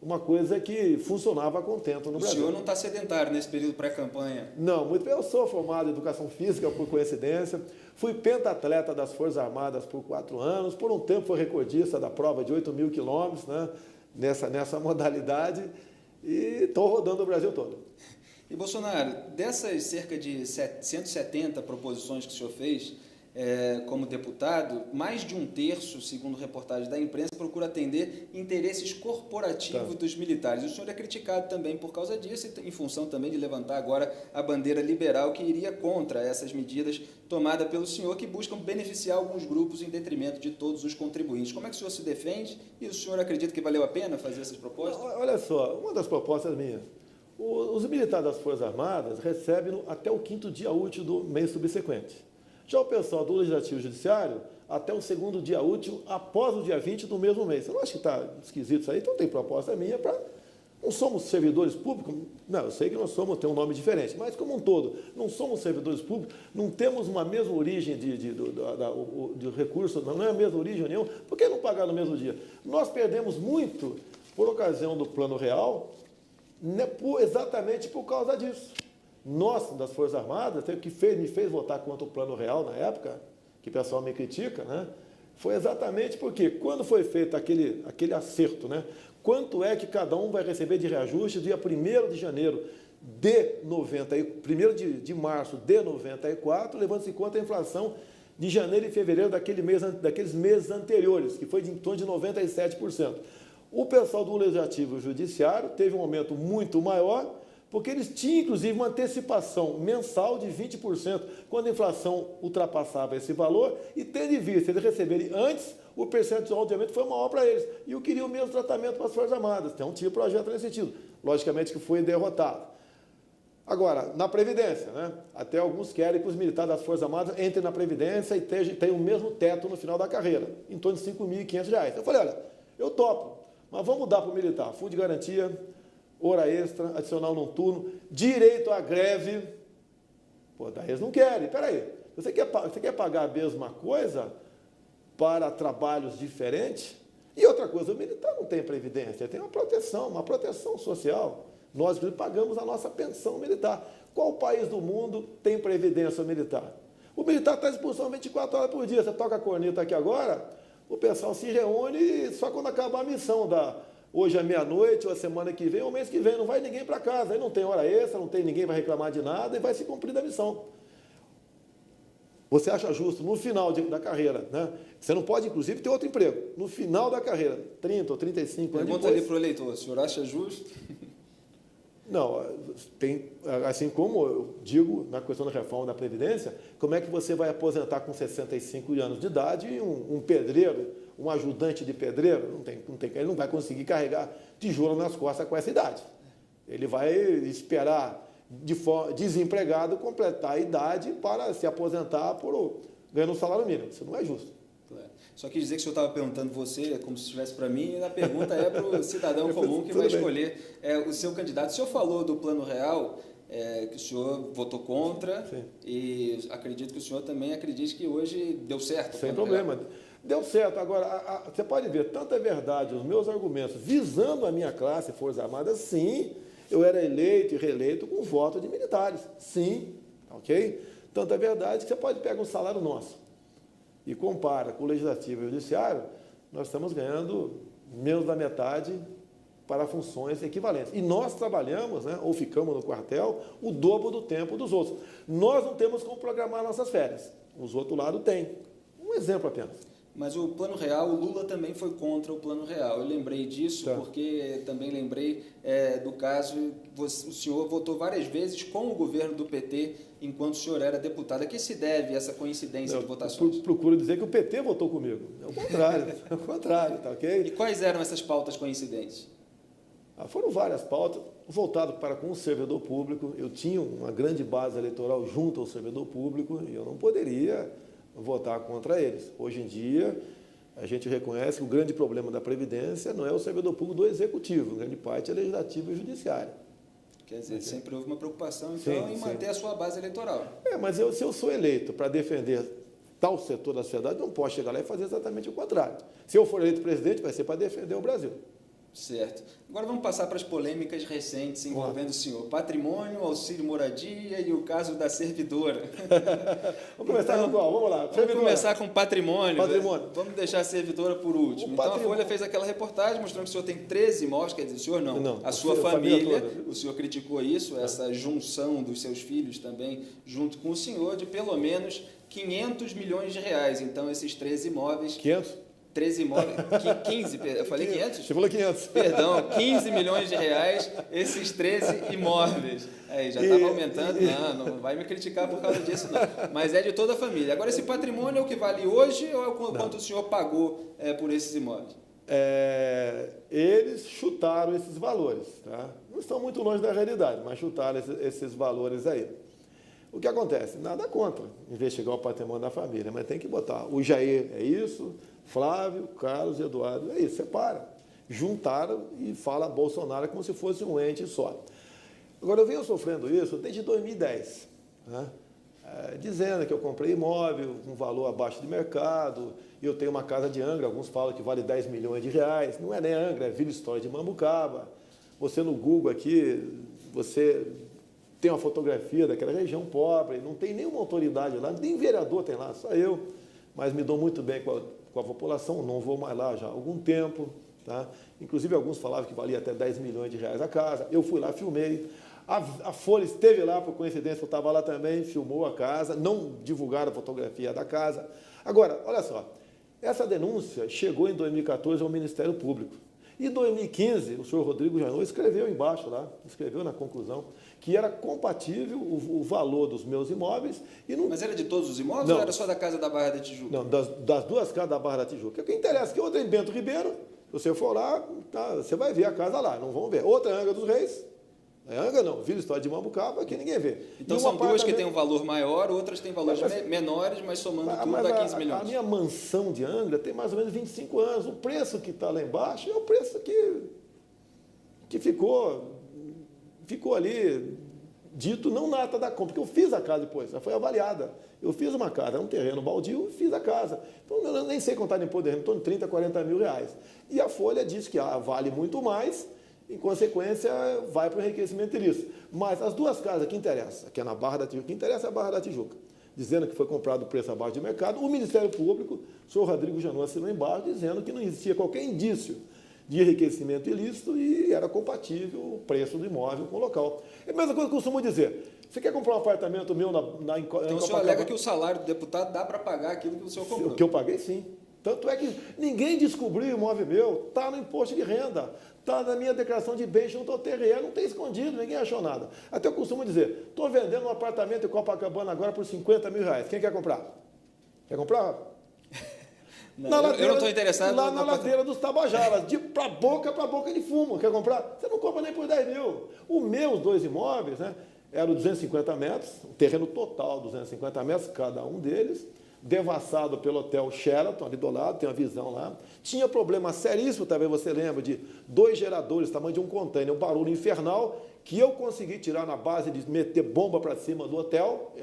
Speaker 2: uma coisa que funcionava contento no Brasil.
Speaker 1: O senhor não está sedentário nesse período pré-campanha?
Speaker 2: Não, muito bem. Eu sou formado em Educação Física, por coincidência. Fui pentatleta das Forças Armadas por 4 anos. Por um tempo fui recordista da prova de 8.000 quilômetros, né, nessa modalidade. E estou rodando o Brasil todo.
Speaker 1: E, Bolsonaro, dessas cerca de 170 proposições que o senhor fez como deputado, mais de um terço, segundo reportagem da imprensa, procura atender interesses corporativos dos militares. O senhor é criticado também por causa disso, em função também de levantar agora a bandeira liberal que iria contra essas medidas tomadas pelo senhor, que buscam beneficiar alguns grupos em detrimento de todos os contribuintes. Como é que o senhor se defende e o senhor acredita que valeu a pena fazer essas propostas?
Speaker 2: Olha só, uma das propostas minhas. Os militares das Forças Armadas recebem até o 5º dia útil do mês subsequente. Já o pessoal do Legislativo e Judiciário, até o 2º dia útil, após o dia 20 do mesmo mês. Você não acha que está esquisito isso aí? Então tem proposta minha para... Não somos servidores públicos? Não, eu sei que nós somos, tem um nome diferente, mas como um todo, não somos servidores públicos, não temos uma mesma origem de recurso, não é a mesma origem nenhuma, por que não pagar no mesmo dia? Nós perdemos muito por ocasião do Plano Real, né, exatamente por causa disso. Nós, das Forças Armadas, que me fez votar contra o Plano Real na época, que o pessoal me critica, né? Foi exatamente porque quando foi feito aquele acerto, né? Quanto é que cada um vai receber de reajuste dia 1º de janeiro de 1º de março de 94, levando-se em conta a inflação de janeiro e fevereiro daqueles meses anteriores, que foi em torno de 97%. O pessoal do Legislativo e Judiciário teve um aumento muito maior, porque eles tinham, inclusive, uma antecipação mensal de 20%, quando a inflação ultrapassava esse valor, e tendo em vista eles receberem antes, o percentual, obviamente, foi maior para eles. E eu queria o mesmo tratamento para as Forças Armadas. Então, tinha projeto nesse sentido. Logicamente que foi derrotado. Agora, na Previdência, né? Até alguns querem que os militares das Forças Armadas entrem na Previdência e tenham o mesmo teto no final da carreira, em torno de R$ 5.500. Eu falei, olha, eu topo, mas vamos dar para o militar fundo de garantia, hora extra, adicional num turno, direito à greve. Pô, daí eles não querem. Peraí, você quer pagar a mesma coisa para trabalhos diferentes? E outra coisa, o militar não tem previdência, tem uma proteção social. Nós pagamos a nossa pensão militar. Qual país do mundo tem previdência militar? O militar está à disposição 24 horas por dia. Você toca a corneta aqui agora, o pessoal se reúne só quando acabar a missão hoje à meia-noite, ou a semana que vem, ou mês que vem, não vai ninguém para casa. Aí não tem hora extra, não tem ninguém vai reclamar de nada e vai se cumprir a missão. Você acha justo, no final da carreira, né? Você não pode, inclusive, ter outro emprego. No final da carreira, 30 ou 35 anos depois...
Speaker 1: Pergunta ali para o eleitor, o senhor acha justo?
Speaker 2: Não, tem, assim como eu digo na questão da reforma da Previdência, como é que você vai aposentar com 65 anos de idade um pedreiro, um ajudante de pedreiro? Ele não vai conseguir carregar tijolo nas costas com essa idade. Ele vai esperar, desempregado, completar a idade para se aposentar ganhando um salário mínimo. Isso não é justo.
Speaker 1: Claro. Só quis dizer que o senhor estava perguntando você, como se estivesse para mim, e a pergunta é para o cidadão comum que vai escolher o seu candidato. O senhor falou do Plano Real, que o senhor votou contra, sim, e acredito que o senhor também acredite que hoje deu certo.
Speaker 2: Sem problema. Deu certo. Agora, você pode ver, tanto é verdade os meus argumentos visando a minha classe, Forças Armadas, sim, eu era eleito e reeleito com voto de militares. Sim, ok? Tanto é verdade que você pode pegar um salário nosso e compara com o Legislativo e o Judiciário, nós estamos ganhando menos da metade para funções equivalentes. E nós trabalhamos, né, ou ficamos no quartel, o dobro do tempo dos outros. Nós não temos como programar nossas férias. Os outros lados têm. Um exemplo apenas.
Speaker 1: Mas o Plano Real, o Lula também foi contra o Plano Real. Eu lembrei disso porque também lembrei do caso, o senhor votou várias vezes com o governo do PT enquanto o senhor era deputado. A que se deve essa coincidência de votações?
Speaker 2: Procuro dizer que o PT votou comigo. É o contrário, é o contrário, tá ok?
Speaker 1: E quais eram essas pautas coincidentes?
Speaker 2: Foram várias pautas voltadas para com o servidor público. Eu tinha uma grande base eleitoral junto ao servidor público e eu não poderia votar contra eles. Hoje em dia, a gente reconhece que o grande problema da Previdência não é o servidor público do Executivo, a grande parte é legislativo e judiciário.
Speaker 1: Quer dizer, sempre houve uma preocupação, então, em manter a sua base eleitoral.
Speaker 2: Mas se eu sou eleito para defender tal setor da sociedade, não posso chegar lá e fazer exatamente o contrário. Se eu for eleito presidente, vai ser para defender o Brasil.
Speaker 1: Certo. Agora vamos passar para as polêmicas recentes envolvendo o senhor. Patrimônio, auxílio moradia e o caso da servidora.
Speaker 2: Vamos começar com qual? Vamos lá.
Speaker 1: Vamos começar com patrimônio. Vamos deixar a servidora por último. Então a Folha fez aquela reportagem mostrando que o senhor tem 13 imóveis, quer dizer, o senhor não, a sua família, o senhor criticou isso, essa junção dos seus filhos também, junto com o senhor, de pelo menos 500 milhões de reais. Então esses 13 imóveis...
Speaker 2: 500?
Speaker 1: 13 imóveis, 15, eu falei 500?
Speaker 2: Você falou 500.
Speaker 1: Perdão, 15 milhões de reais, esses 13 imóveis. Aí, já estava aumentando, não vai me criticar por causa disso, não. Mas é de toda a família. Agora, esse patrimônio é o que vale hoje ou é o quanto o senhor pagou por esses imóveis?
Speaker 2: Eles chutaram esses valores, tá? Não estão muito longe da realidade, mas chutaram esses valores aí. O que acontece? Nada contra investigar o patrimônio da família, mas tem que botar o Jair é isso, Flávio, Carlos e Eduardo é isso, separa. Juntaram e fala Bolsonaro como se fosse um ente só. Agora, eu venho sofrendo isso desde 2010, né? Dizendo que eu comprei imóvel com valor abaixo de mercado, e eu tenho uma casa de Angra, alguns falam que vale 10 milhões de reais, não é nem Angra, é Vila História de Mambucaba. Você no Google aqui, você tem uma fotografia daquela região pobre, não tem nenhuma autoridade lá, nem vereador tem lá, só eu, mas me dou muito bem com a população, não vou mais lá já há algum tempo, tá? Inclusive alguns falavam que valia até 10 milhões de reais a casa, eu fui lá, filmei, a Folha esteve lá, por coincidência, eu estava lá também, filmou a casa, não divulgaram a fotografia da casa. Agora, olha só, essa denúncia chegou em 2014 ao Ministério Público. Em 2015, o senhor Rodrigo Janot escreveu embaixo lá, escreveu na conclusão, que era compatível o valor dos meus imóveis. E não...
Speaker 1: Mas era de todos os imóveis ou era só da casa da Barra da Tijuca?
Speaker 2: Não, das duas casas da Barra da Tijuca. O que interessa é que outra é em Bento Ribeiro, se você for lá, tá, você vai ver a casa lá, não vão ver. Outra é Angra dos Reis, Angra não, Vila História de Mambucaba, que ninguém vê.
Speaker 1: Então são duas que têm um valor maior, outras têm valores menores, mas somando tudo dá 15 milhões.
Speaker 2: A minha mansão de Angra tem mais ou menos 25 anos. O preço que está lá embaixo é o preço que ficou ficou ali dito não nada da compra, porque eu fiz a casa depois, ela foi avaliada. Eu fiz uma casa, era um terreno baldio, fiz a casa. Então, eu nem sei contar de imposto de renda, em torno de 30, 40 mil reais. E a Folha diz que vale muito mais, em consequência, vai para o enriquecimento ilícito. Mas as duas casas que interessam, que é na Barra da Tijuca, que interessa é a Barra da Tijuca, dizendo que foi comprado o preço abaixo de mercado, o Ministério Público, o senhor Rodrigo Janot assinou embaixo, dizendo que não existia qualquer indício de enriquecimento ilícito e era compatível o preço do imóvel com o local. É a mesma coisa que eu costumo dizer. Você quer comprar um apartamento meu em
Speaker 1: Então o senhor alega que o salário do deputado dá para pagar aquilo que o senhor comprou?
Speaker 2: O que eu paguei, sim. Tanto é que ninguém descobriu o imóvel meu, está no imposto de renda, está na minha declaração de bens junto ao TRE, não tem escondido, ninguém achou nada. Até eu costumo dizer, estou vendendo um apartamento em Copacabana agora por 50 mil reais. Quem quer comprar? Quer comprar?
Speaker 1: Não, eu não estou interessado.
Speaker 2: Lá na ladeira dos Tabajaras, para boca de fumo. Quer comprar? Você não compra nem por 10 mil. Os meus 2 imóveis, né, eram 250 metros, um terreno total, 250 metros, cada um deles, devassado pelo Hotel Sheraton, ali do lado, tem uma visão lá. Tinha problema seríssimo, talvez você lembre, de 2 geradores, tamanho de um container, um barulho infernal, que eu consegui tirar na base de meter bomba para cima do hotel.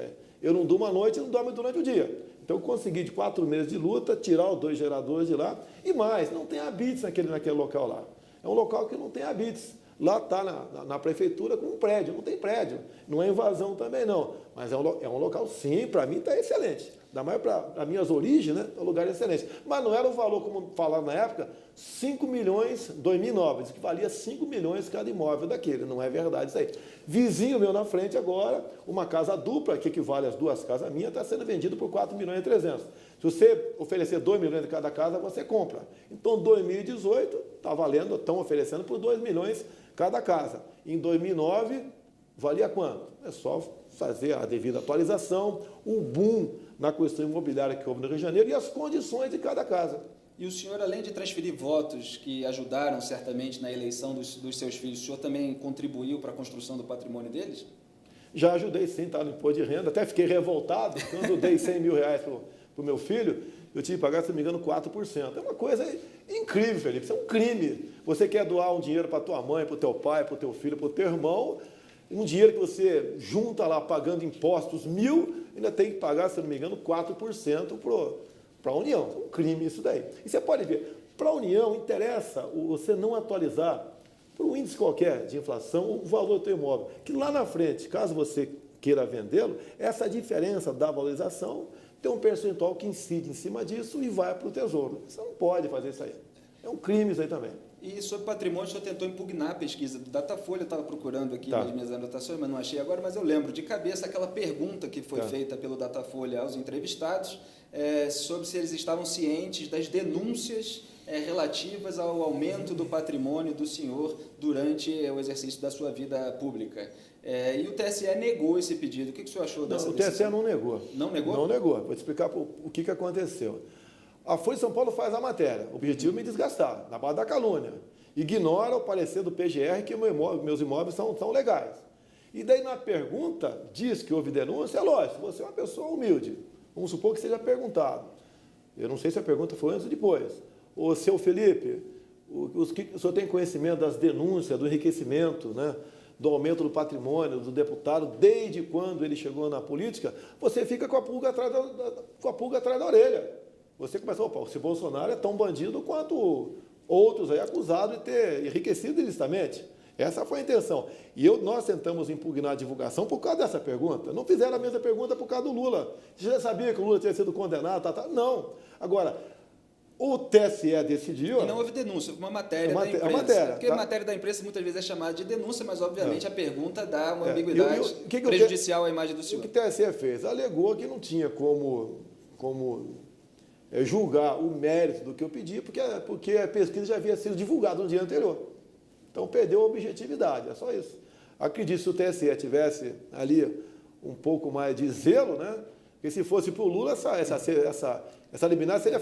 Speaker 2: Eu não durmo à noite e não dormo durante o dia. Então, eu consegui, de 4 meses de luta, tirar os 2 geradores de lá. E mais, não tem habites naquele local lá. É um local que não tem habites. Lá está na prefeitura com um prédio, não tem prédio. Não é invasão também, não. Mas é um local, sim, para mim está excelente. Ainda mais para as minhas origens, né? É um lugar excelente. Mas não era o valor, como falaram na época, 5 milhões, 2009, que valia 5 milhões cada imóvel daquele. Não é verdade isso aí. Vizinho meu na frente agora, uma casa dupla, que equivale às 2 casas minhas, está sendo vendido por 4 milhões e 300. Se você oferecer 2 milhões de cada casa, você compra. Então, 2018, está valendo, estão oferecendo por 2 milhões cada casa. Em 2009, valia quanto? É só fazer a devida atualização, o boom na questão imobiliária que houve no Rio de Janeiro e as condições de cada casa.
Speaker 1: E o senhor, além de transferir votos que ajudaram certamente na eleição dos seus filhos, o senhor também contribuiu para a construção do patrimônio deles?
Speaker 2: Já ajudei sim, tá, no imposto de renda, até fiquei revoltado quando eu dei 100 mil reais para o meu filho, eu tive que pagar, se não me engano, 4%. É uma coisa incrível, Felipe, isso é um crime. Você quer doar um dinheiro para tua mãe, para o teu pai, para o teu filho, para o teu irmão, um dinheiro que você junta lá pagando impostos 1.000, ainda tem que pagar, se não me engano, 4% para a União. É um crime isso daí. E você pode ver, para a União interessa você não atualizar por um índice qualquer de inflação o valor do teu imóvel, que lá na frente, caso você queira vendê-lo, essa diferença da valorização tem um percentual que incide em cima disso e vai para o Tesouro. Você não pode fazer isso aí. É um crime isso aí também.
Speaker 1: E sobre patrimônio, o senhor tentou impugnar a pesquisa do Datafolha, eu estava procurando aqui nas minhas anotações, mas não achei agora, mas eu lembro de cabeça aquela pergunta que foi feita pelo Datafolha aos entrevistados, sobre se eles estavam cientes das denúncias relativas ao aumento do patrimônio do senhor durante o exercício da sua vida pública. E o TSE negou esse pedido. O que o senhor achou dessa decisão?
Speaker 2: O TSE não negou.
Speaker 1: Não negou?
Speaker 2: Não negou. Vou te explicar o que aconteceu. A Folha de São Paulo faz a matéria. O objetivo é me desgastar, na base da calúnia. Ignora o parecer do PGR que meus imóveis são legais. E daí na pergunta, diz que houve denúncia, é lógico, você é uma pessoa humilde. Vamos supor que seja perguntado. Eu não sei se a pergunta foi antes ou depois. Ô, seu Felipe, o senhor tem conhecimento das denúncias, do enriquecimento, né, do aumento do patrimônio do deputado, desde quando ele chegou na política? Você fica com a pulga atrás da orelha. Você começa, opa, se Bolsonaro é tão bandido quanto outros aí acusados de ter enriquecido ilicitamente. Essa foi a intenção. E nós tentamos impugnar a divulgação por causa dessa pergunta. Não fizeram a mesma pergunta por causa do Lula. Você já sabia que o Lula tinha sido condenado? Não. Agora, o TSE decidiu...
Speaker 1: E não houve denúncia, houve uma matéria da imprensa. Porque a matéria da imprensa muitas vezes é chamada de denúncia, mas obviamente a pergunta dá uma ambiguidade prejudicial à imagem do senhor.
Speaker 2: O que o TSE fez? Alegou que não tinha como julgar o mérito do que eu pedi, porque a pesquisa já havia sido divulgada no dia anterior. Então, perdeu a objetividade, é só isso. Acredito que se o TSE tivesse ali um pouco mais de zelo, né? Porque se fosse para o Lula, essa liminar seria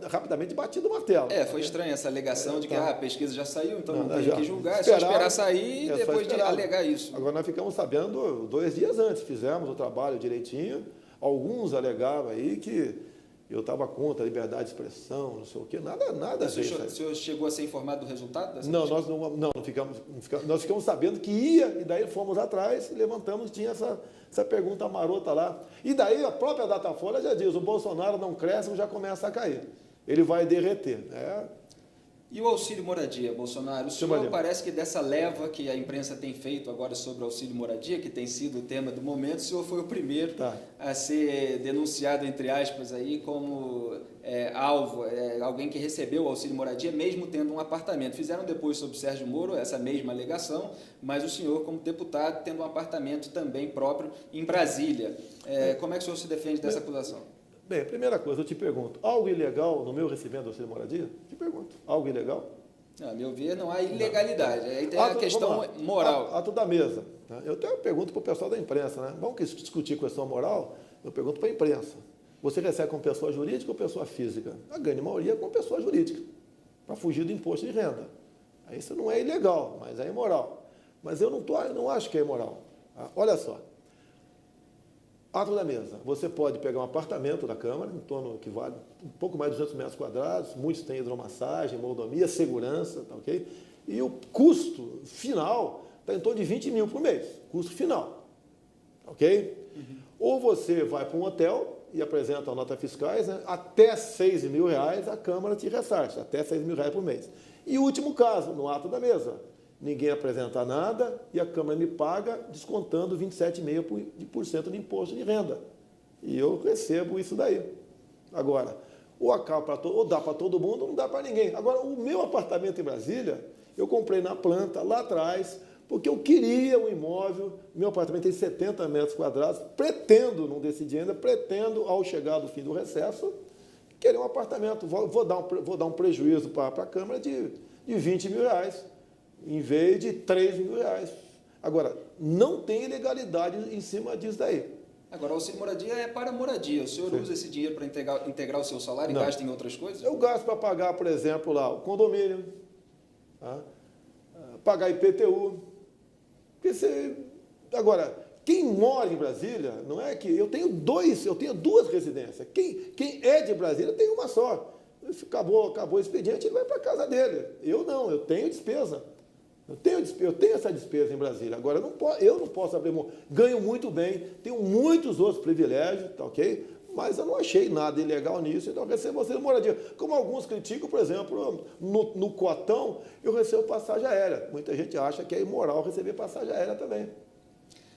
Speaker 2: rapidamente batido o martelo.
Speaker 1: Foi estranha essa alegação de que a pesquisa já saiu, então não tem que julgar, é só esperar sair e depois de alegar isso.
Speaker 2: Agora, nós ficamos sabendo 2 dias antes, fizemos o trabalho direitinho, alguns alegavam aí que eu estava contra a liberdade de expressão, não sei o quê, nada a ver.
Speaker 1: O senhor chegou a ser informado do resultado dessa
Speaker 2: Não,
Speaker 1: pesquisa?
Speaker 2: nós ficamos sabendo que ia, e daí fomos atrás e levantamos, tinha essa pergunta marota lá. E daí a própria Datafolha já diz, o Bolsonaro não cresce, já começa a cair. Ele vai derreter.
Speaker 1: E o auxílio moradia, Bolsonaro? O senhor parece que dessa leva que a imprensa tem feito agora sobre o auxílio moradia, que tem sido o tema do momento, o senhor foi o primeiro a ser denunciado, entre aspas, aí, como alvo, alguém que recebeu o auxílio moradia, mesmo tendo um apartamento. Fizeram depois sobre o Sérgio Moro essa mesma alegação, mas o senhor, como deputado, tendo um apartamento também próprio em Brasília. Como é que o senhor se defende dessa acusação?
Speaker 2: Bem, primeira coisa, eu te pergunto, algo ilegal no meu recebimento do auxílio moradia? Te pergunto, algo ilegal?
Speaker 1: A meu ver, não há ilegalidade. Aí tem a questão moral.
Speaker 2: Ato da mesa. Eu até pergunto para o pessoal da imprensa, né? Vamos discutir questão moral? Eu pergunto para a imprensa. Você recebe como pessoa jurídica ou pessoa física? A grande maioria é como pessoa jurídica, para fugir do imposto de renda. Aí isso não é ilegal, mas é imoral. Mas eu não acho que é imoral. Olha só. Ato da mesa. Você pode pegar um apartamento da Câmara, em torno que vale um pouco mais de 200 metros quadrados, muitos têm hidromassagem, mordomia, segurança, tá ok? E o custo final está em torno de 20 mil por mês, custo final, ok? Ou você vai para um hotel e apresenta notas fiscais, né? Até 6 mil reais a Câmara te ressarce, até 6 mil reais por mês. E último caso, no ato da mesa. Ninguém apresenta nada e a Câmara me paga descontando 27,5% de imposto de renda. E eu recebo isso daí. Agora, ou dá para todo mundo ou não dá para ninguém. Agora, o meu apartamento em Brasília, eu comprei na planta, lá atrás, porque eu queria um imóvel. Meu apartamento tem 70 metros quadrados. Pretendo, não decidi ainda, pretendo, ao chegar do fim do recesso, querer um apartamento. Vou dar um prejuízo para a Câmara de 20 mil reais. Em vez de 3 mil reais. Agora, não tem ilegalidade em cima disso daí.
Speaker 1: Agora, o auxílio moradia é para moradia. O senhor usa esse dinheiro para integrar o seu salário e gasta em outras coisas?
Speaker 2: Eu gasto para pagar, por exemplo, lá o condomínio, pagar IPTU. Agora, quem mora em Brasília, não é que... Eu tenho duas residências. Quem é de Brasília tem uma só. Acabou o expediente, ele vai para a casa dele. Eu não, eu tenho despesa. Eu tenho essa despesa em Brasília. Agora, eu não posso abrir mão. Ganho muito bem, tenho muitos outros privilégios, tá ok? Mas eu não achei nada ilegal nisso, então eu recebo auxílio moradia. Como alguns criticam, por exemplo, no Cotão, eu recebo passagem aérea. Muita gente acha que é imoral receber passagem aérea também.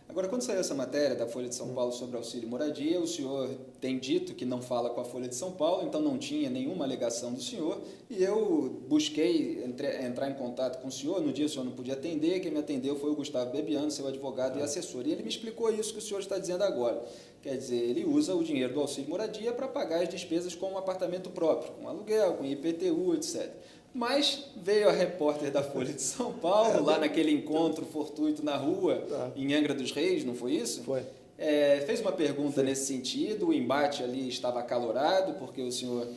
Speaker 1: Agora, quando saiu essa matéria da Folha de São Paulo sobre auxílio moradia, o senhor tem dito que não fala com a Folha de São Paulo, então não tinha nenhuma alegação do senhor, e eu busquei entrar em contato com o senhor, no dia o senhor não podia atender, quem me atendeu foi o Gustavo Bebiano, seu advogado e assessor, e ele me explicou isso que o senhor está dizendo agora. Quer dizer, ele usa o dinheiro do auxílio moradia para pagar as despesas com um apartamento próprio, com aluguel, com IPTU, etc. Mas veio a repórter da Folha de São Paulo, lá naquele encontro fortuito na rua, em Angra dos Reis, não foi isso?
Speaker 2: Foi.
Speaker 1: Fez uma pergunta nesse sentido, o embate ali estava acalorado, porque o senhor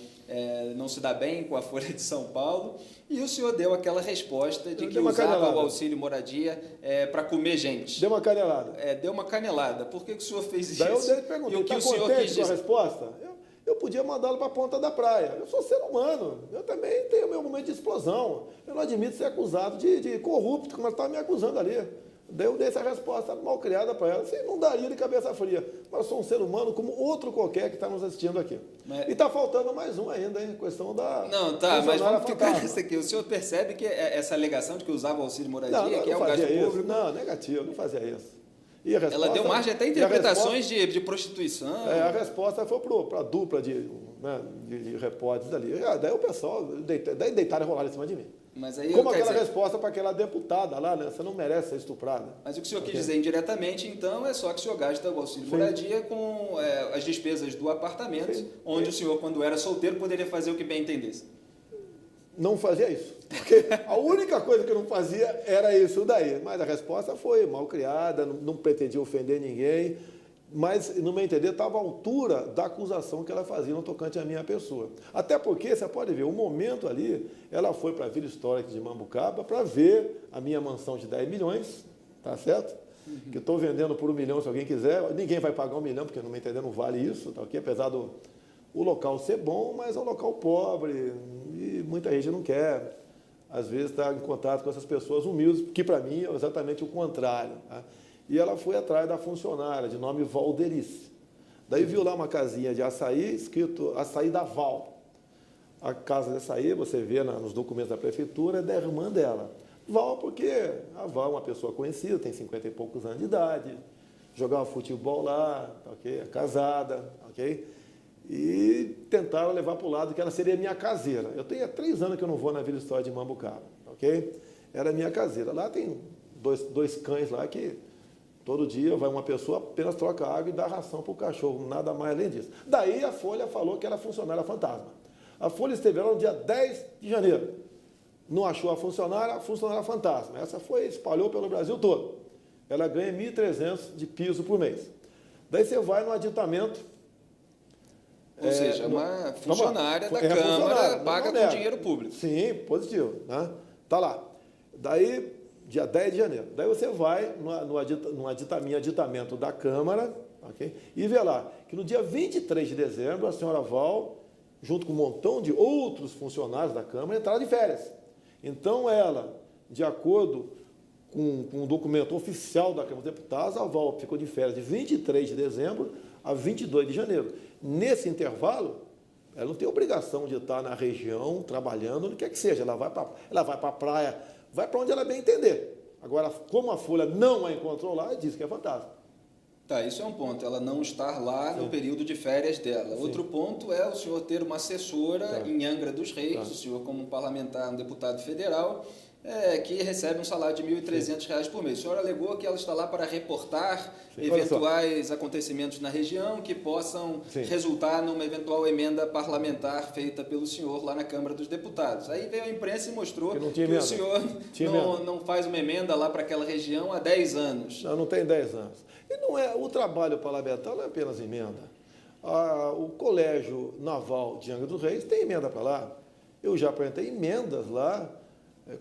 Speaker 1: não se dá bem com a Folha de São Paulo, e o senhor deu aquela resposta de que usava o auxílio moradia para comer gente.
Speaker 2: Deu uma canelada.
Speaker 1: Deu uma canelada. Por que o senhor fez isso?
Speaker 2: Daí eu perguntei, está contente com a resposta? Eu podia mandá-lo para a ponta da praia. Eu sou ser humano, eu também tenho meu momento de explosão. Eu não admito ser acusado de corrupto, como ela estava me acusando ali. Daí eu dei essa resposta mal criada para ela. Assim, não daria de cabeça fria. Mas eu sou um ser humano como outro qualquer que está nos assistindo aqui. E está faltando mais um ainda, hein? Questão da...
Speaker 1: Não, tá, mas vamos ficar nisso aqui. O senhor percebe que essa alegação de que usava o auxílio moradia, que é um gasto público...
Speaker 2: Não, negativo, eu não fazia isso.
Speaker 1: Ela deu margem até interpretações de prostituição.
Speaker 2: A resposta foi para a dupla de repórteres ali. Daí o pessoal deitaram e rolaram em cima de mim.
Speaker 1: Mas aí,
Speaker 2: como aquela resposta para aquela deputada lá, né? Você não merece ser estuprada.
Speaker 1: Mas o que o senhor quis dizer indiretamente, então, é só que o senhor gasta o auxílio moradia com as despesas do apartamento, onde o senhor, quando era solteiro, poderia fazer o que bem entendesse. Não
Speaker 2: fazia isso. Porque a única coisa que eu não fazia era isso daí. Mas a resposta foi mal criada, não pretendia ofender ninguém. Mas, no meu entender, estava à altura da acusação que ela fazia no tocante à minha pessoa. Até porque, você pode ver, o momento ali, ela foi para a Vila Histórica de Mambucaba para ver a minha mansão de 10 milhões, tá certo? Que eu estou vendendo por 1 milhão, se alguém quiser. Ninguém vai pagar 1 milhão, porque, no meu entender, não vale isso, tá ok? Apesar o local ser bom, mas é um local pobre e muita gente não quer, às vezes, estar em contato com essas pessoas humildes, que para mim é exatamente o contrário. Tá? E ela foi atrás da funcionária, de nome Valderice. Daí viu lá uma casinha de açaí, escrito Açaí da Val. A casa de açaí, você vê nos documentos da prefeitura, é da irmã dela. Val, porque a Val é uma pessoa conhecida, tem 50 e poucos anos de idade, jogava futebol lá, ok? É casada, ok? E tentaram levar para o lado que ela seria minha caseira. Eu tenho há 3 anos que eu não vou na Vila História de Mambucaba, ok? Era minha caseira. Lá tem dois cães lá que todo dia vai uma pessoa, apenas troca água e dá ração para o cachorro, nada mais além disso. Daí a Folha falou que era funcionária fantasma. A Folha esteve lá no dia 10 de janeiro. Não achou a funcionária fantasma. Essa espalhou pelo Brasil todo. Ela ganha R$ 1.300 de piso por mês. Daí você vai no aditamento.
Speaker 1: Ou seja, uma funcionária da Câmara paga com dinheiro público.
Speaker 2: Sim, positivo. Né? Tá lá. Daí, dia 10 de janeiro. Daí você vai no aditamento da Câmara, okay? E vê lá que no dia 23 de dezembro, a senhora Val, junto com um montão de outros funcionários da Câmara, entraram de férias. Então, ela, de acordo com o documento oficial da Câmara dos Deputados, a Val ficou de férias de 23 de dezembro a 22 de janeiro. Nesse intervalo, ela não tem obrigação de estar na região, trabalhando, onde quer que seja. Ela vai para a praia, vai para onde ela bem entender. Agora, como a Folha não a encontrou lá, diz que é fantasma.
Speaker 1: Tá, isso é um ponto, ela não estar lá no período de férias dela. Sim. Outro ponto é o senhor ter uma assessora em Angra dos Reis, o senhor como parlamentar, um deputado federal, que recebe um salário de R$ 1.300 por mês. O senhor alegou que ela está lá para reportar eventuais acontecimentos na região que possam resultar numa eventual emenda parlamentar feita pelo senhor lá na Câmara dos Deputados. Aí veio a imprensa e mostrou que o senhor não faz uma emenda lá para aquela região há 10 anos.
Speaker 2: Não tem 10 anos. E não é, o trabalho parlamentar não é apenas emenda. O Colégio Naval de Angra dos Reis tem emenda para lá. Eu já apresentei emendas lá,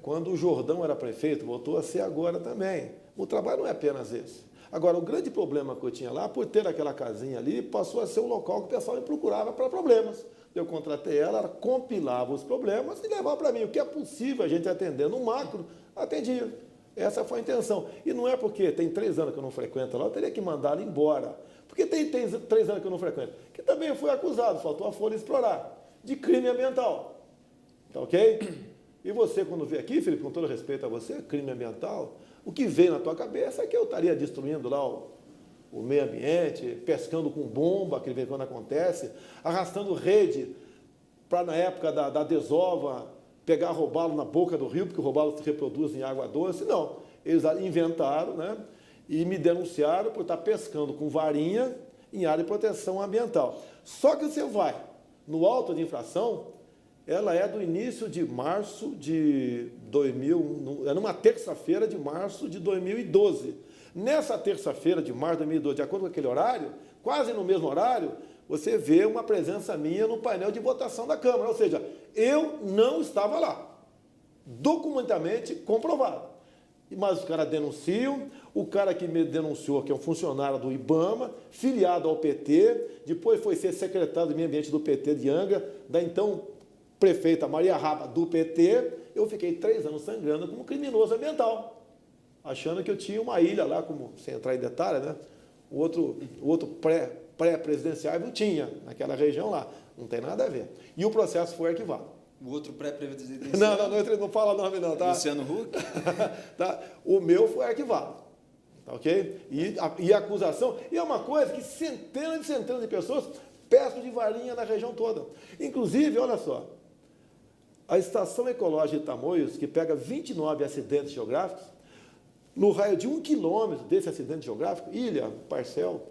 Speaker 2: quando o Jordão era prefeito, voltou a ser agora também. O trabalho não é apenas esse. Agora, o grande problema que eu tinha lá, por ter aquela casinha ali, passou a ser um local que o pessoal me procurava para problemas. Eu contratei ela compilava os problemas e levava para mim. O que é possível a gente atender no macro, atendia. Essa foi a intenção. E não é porque tem 3 anos que eu não frequento lá, eu teria que mandar ela embora. Porque tem 3 anos que eu não frequento. Que também fui acusado, faltou a Folha explorar, de crime ambiental. Tá ok? E você, quando vê aqui, Felipe, com todo respeito a você, crime ambiental, o que vem na tua cabeça é que eu estaria destruindo lá o meio ambiente, pescando com bomba, que de vez em quando acontece, arrastando rede para, na época da desova, pegar robalo na boca do rio, porque o robalo se reproduz em água doce. Não, eles inventaram, né, e me denunciaram por estar pescando com varinha em área de proteção ambiental. Só que você vai no auto de infração, ela é do início de março de 2000, é numa terça-feira de março de 2012. Nessa terça-feira de março de 2012, de acordo com aquele horário, quase no mesmo horário, você vê uma presença minha no painel de votação da Câmara. Ou seja, eu não estava lá. Documentalmente comprovado. Mas os caras denunciam, o cara que me denunciou, que é um funcionário do IBAMA, filiado ao PT, depois foi ser secretário do meio ambiente do PT de Angra, da então prefeita Maria Raba, do PT, eu fiquei 3 anos sangrando como criminoso ambiental, achando que eu tinha uma ilha lá, como, sem entrar em detalhe, né? O outro pré-presidencial eu tinha, naquela região lá, não tem nada a ver. E o processo foi arquivado.
Speaker 1: O outro pré-presidencial?
Speaker 2: Não fala nome não, tá?
Speaker 1: Luciano Huck?
Speaker 2: Tá? O meu foi arquivado, tá ok? E a acusação, e é uma coisa que centenas e centenas de pessoas pescam de varinha na região toda. Inclusive, olha só, a Estação Ecológica de Tamoios, que pega 29 acidentes geográficos, no raio de 1 quilômetro desse acidente geográfico, ilha, parcel,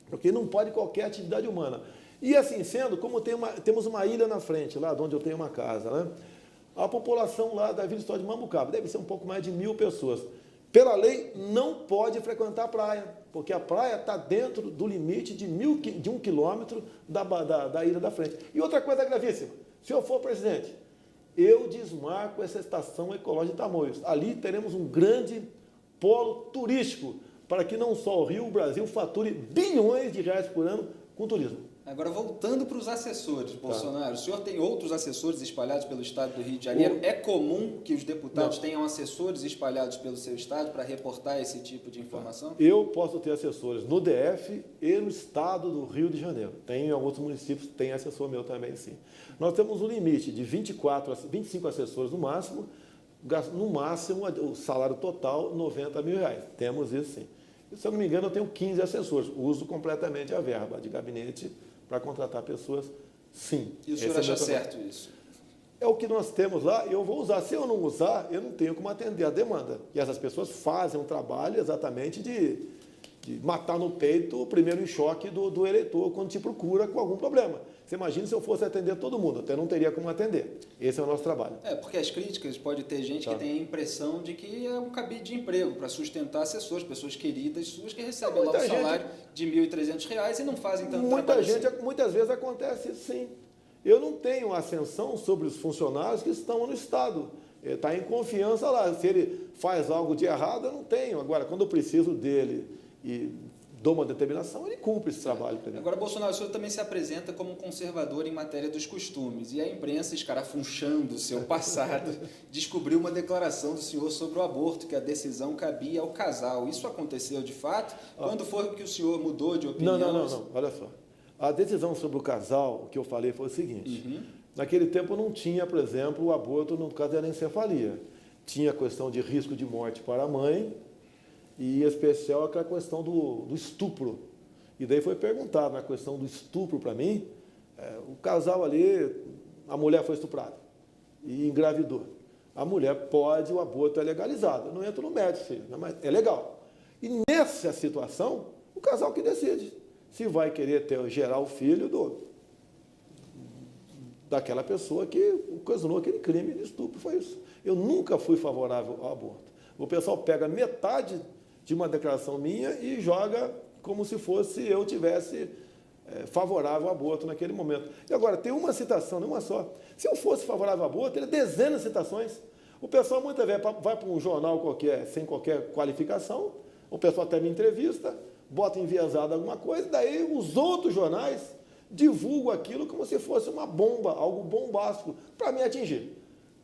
Speaker 2: porque não pode qualquer atividade humana. E assim sendo, como temos uma ilha na frente, lá de onde eu tenho uma casa, né? A população lá da Vila História de Mambucaba deve ser um pouco mais de 1.000 pessoas. Pela lei, não pode frequentar a praia, porque a praia está dentro do limite de 1 quilômetro da ilha da frente. E outra coisa gravíssima, se eu for presidente, eu desmarco essa Estação Ecológica de Tamoios. Ali teremos um grande polo turístico, para que não só o Rio, o Brasil fature bilhões de reais por ano com turismo.
Speaker 1: Agora, voltando para os assessores, Bolsonaro, o senhor tem outros assessores espalhados pelo estado do Rio de Janeiro? É comum que os deputados tenham assessores espalhados pelo seu estado para reportar esse tipo de informação?
Speaker 2: Eu posso ter assessores no DF e no estado do Rio de Janeiro. Tem em alguns municípios, tem assessor meu também, sim. Nós temos um limite de 25 assessores no máximo, o salário total, R$90 mil. Temos isso, sim. E, se eu não me engano, eu tenho 15 assessores. Uso completamente a verba de gabinete para contratar pessoas, sim.
Speaker 1: E o senhor acha certo isso?
Speaker 2: É o que nós temos lá, eu vou usar. Se eu não usar, eu não tenho como atender a demanda. E essas pessoas fazem um trabalho exatamente de matar no peito o primeiro choque do eleitor quando te procura com algum problema. Você imagina se eu fosse atender todo mundo, até não teria como atender. Esse é o nosso trabalho.
Speaker 1: Porque as críticas, pode ter gente que tem a impressão de que é um cabide de emprego para sustentar assessores, pessoas queridas suas que recebem lá um salário de R$ 1.300 e não fazem tanto trabalho assim.
Speaker 2: Muitas vezes acontece isso, sim. Eu não tenho ascensão sobre os funcionários que estão no Estado. Ele está em confiança lá. Se ele faz algo de errado, eu não tenho. Agora, quando eu preciso dele e dou uma determinação, ele cumpre esse trabalho.
Speaker 1: Agora, Bolsonaro, o senhor também se apresenta como um conservador em matéria dos costumes. E a imprensa, escarafunchando o seu passado, descobriu uma declaração do senhor sobre o aborto, que a decisão cabia ao casal. Isso aconteceu de fato? Quando foi que o senhor mudou de opinião?
Speaker 2: Não. Olha só. A decisão sobre o casal, o que eu falei foi o seguinte. Naquele tempo não tinha, por exemplo, o aborto no caso da anencefalia. Tinha a questão de risco de morte para a mãe, e em especial aquela questão do estupro. E daí foi perguntado na questão do estupro para mim, o casal ali, a mulher foi estuprada e engravidou. A mulher pode, o aborto é legalizado. Não entra no mérito, filho, mas é legal. E nessa situação, o casal que decide se vai querer gerar o filho daquela pessoa que ocasionou aquele crime de estupro. Foi isso. Eu nunca fui favorável ao aborto. O pessoal pega metade de uma declaração minha e joga como se fosse eu tivesse favorável ao aborto naquele momento. E agora, tem uma citação, não uma só. Se eu fosse favorável ao aborto, teria dezenas de citações. O pessoal muitas vezes vai para um jornal qualquer, sem qualquer qualificação, o pessoal até me entrevista, bota enviesado alguma coisa, daí os outros jornais divulgam aquilo como se fosse uma bomba, algo bombástico, para me atingir.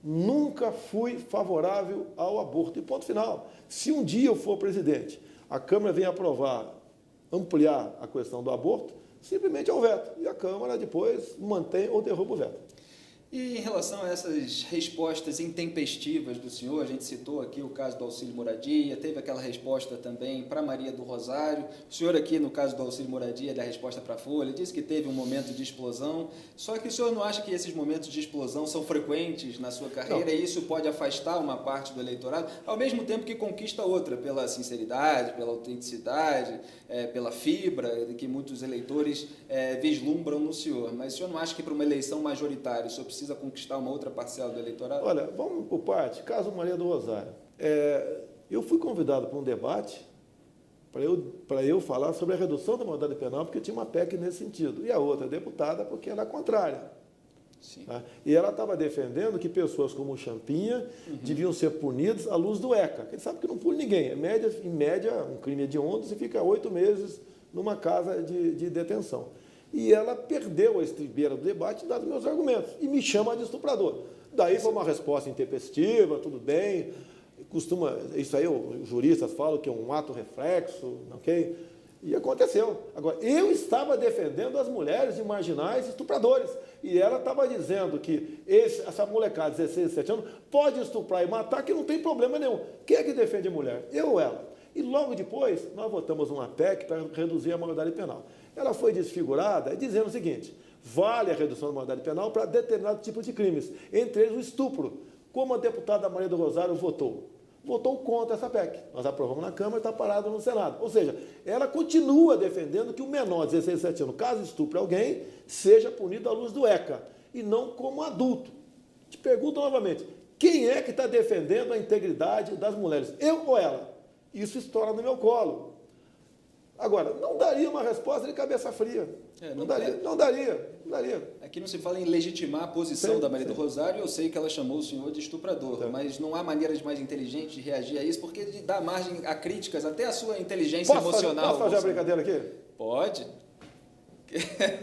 Speaker 2: Nunca fui favorável ao aborto. E ponto final. Se um dia eu for presidente, a Câmara vem aprovar, ampliar a questão do aborto, simplesmente é o veto. E a Câmara depois mantém ou derruba o veto.
Speaker 1: E em relação a essas respostas intempestivas do senhor, a gente citou aqui o caso do auxílio moradia, teve aquela resposta também para Maria do Rosário. O senhor aqui, no caso do auxílio moradia, da resposta para a Folha, disse que teve um momento de explosão. Só que o senhor não acha que esses momentos de explosão são frequentes na sua carreira e isso pode afastar uma parte do eleitorado, ao mesmo tempo que conquista outra, pela sinceridade, pela autenticidade, pela fibra que muitos eleitores vislumbram no senhor. Mas o senhor não acha que para uma eleição majoritária o senhor precisa conquistar uma outra parcela do eleitorado?
Speaker 2: Olha, vamos por parte. Caso Maria do Rosário. Eu fui convidado para um debate para eu falar sobre a redução da maioridade penal, porque tinha uma PEC nesse sentido. E a outra deputada, porque ela é contrária.
Speaker 1: Sim.
Speaker 2: Tá? E ela estava defendendo que pessoas como o Champinha deviam ser punidas à luz do ECA. Ele sabe que não pune ninguém. Em média, um crime hediondo, você fica 8 meses numa casa de detenção. E ela perdeu a estribeira do debate, dado meus argumentos, e me chama de estuprador. Daí foi uma resposta intempestiva, tudo bem, isso aí os juristas falam que é um ato reflexo, ok? E aconteceu. Agora, eu estava defendendo as mulheres de marginais estupradores, e ela estava dizendo que essa molecada de 16, 17 anos pode estuprar e matar, que não tem problema nenhum. Quem é que defende a mulher? Eu ou ela? E logo depois, nós votamos uma PEC para reduzir a maioridade penal. Ela foi desfigurada dizendo o seguinte: vale a redução da maioridade penal para determinado tipo de crimes, entre eles o estupro. Como a deputada Maria do Rosário votou contra essa PEC. Nós aprovamos na Câmara e está parado no Senado. Ou seja, ela continua defendendo que o menor de 16, 17 anos, caso estupre alguém, seja punido à luz do ECA, e não como adulto. Te pergunto novamente, quem é que está defendendo a integridade das mulheres? Eu ou ela? Isso estoura no meu colo. Agora, não daria uma resposta de cabeça fria. Não daria.
Speaker 1: Aqui não se fala em legitimar a posição da Maria do Rosário, eu sei que ela chamou o senhor de estuprador, mas não há maneiras mais inteligentes de reagir a isso, porque dá margem a críticas, até a sua inteligência emocional.
Speaker 2: Posso fazer a brincadeira aqui?
Speaker 1: Pode.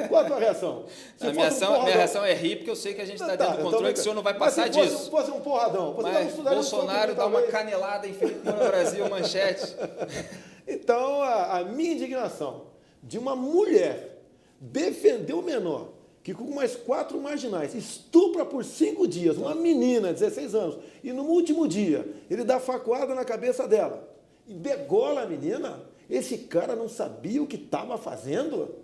Speaker 2: Qual a tua reação?
Speaker 1: Minha reação é rir, porque eu sei que a gente está dentro do controle, que o senhor não vai passar disso.
Speaker 2: Se fosse um porradão,
Speaker 1: mas Bolsonaro dá uma canelada em Felipe Moura Brasil, manchete.
Speaker 2: Então, a minha indignação de uma mulher defender o menor, que com mais 4 marginais estupra por 5 dias uma menina de 16 anos, e no último dia ele dá facada na cabeça dela e degola a menina, esse cara não sabia o que estava fazendo?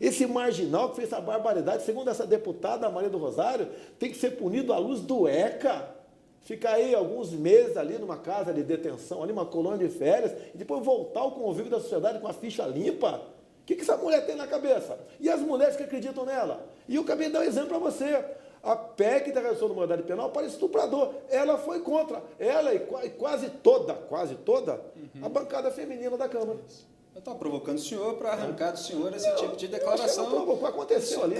Speaker 2: Esse marginal que fez essa barbaridade, segundo essa deputada Maria do Rosário, tem que ser punido à luz do ECA. Ficar aí alguns meses ali numa casa de detenção, ali uma colônia de férias, e depois voltar ao convívio da sociedade com a ficha limpa. O que essa mulher tem na cabeça? E as mulheres que acreditam nela? E eu acabei de dar um exemplo para você. A PEC da redução da moralidade penal para estuprador, ela foi contra. Ela e quase toda a bancada feminina da Câmara.
Speaker 1: Eu estava provocando o senhor para arrancar do senhor esse tipo de declaração.
Speaker 2: Não provocou, aconteceu ali.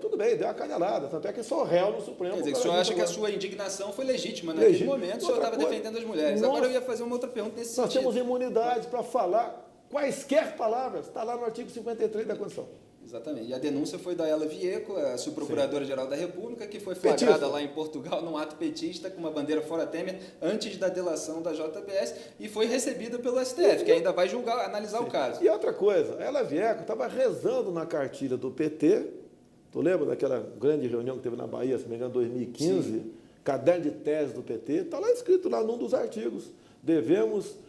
Speaker 2: Tudo bem, deu uma canelada. Tanto é que sou réu no Supremo.
Speaker 1: Quer dizer, o senhor acha que a sua indignação foi legítima naquele momento, o senhor estava defendendo as mulheres. Agora eu ia fazer uma outra pergunta nesse sentido.
Speaker 2: Nós temos imunidade para falar quaisquer palavras. Está lá no artigo 53 da Constituição.
Speaker 1: Exatamente. E a denúncia foi da Ela Vieco, a subprocuradora-geral da República, que foi flagrada lá em Portugal num ato petista com uma bandeira fora Temer antes da delação da JBS e foi recebida pelo STF, que ainda vai julgar, analisar o caso.
Speaker 2: E outra coisa, a Ela Vieco estava rezando na cartilha do PT, tu lembra daquela grande reunião que teve na Bahia, se não me engano, em 2015, sim, caderno de tese do PT, está lá escrito lá num dos artigos, devemos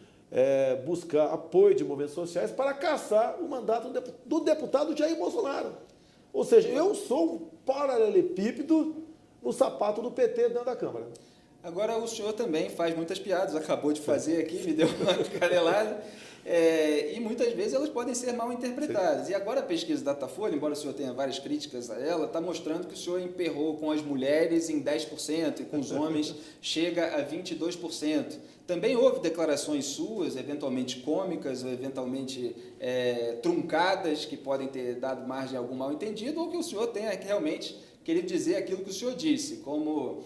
Speaker 2: buscar apoio de movimentos sociais para caçar o mandato do deputado Jair Bolsonaro. Ou seja, eu sou um paralelepípedo no sapato do PT dentro da Câmara.
Speaker 1: Agora, o senhor também faz muitas piadas, acabou de fazer aqui, me deu uma canelada, e muitas vezes elas podem ser mal interpretadas. Sim. E agora a pesquisa Datafolha, embora o senhor tenha várias críticas a ela, está mostrando que o senhor emperrou com as mulheres em 10% e com os homens chega a 22%. Também houve declarações suas, eventualmente cômicas ou eventualmente truncadas, que podem ter dado margem a algum mal-entendido, ou que o senhor tenha realmente querido dizer aquilo que o senhor disse, como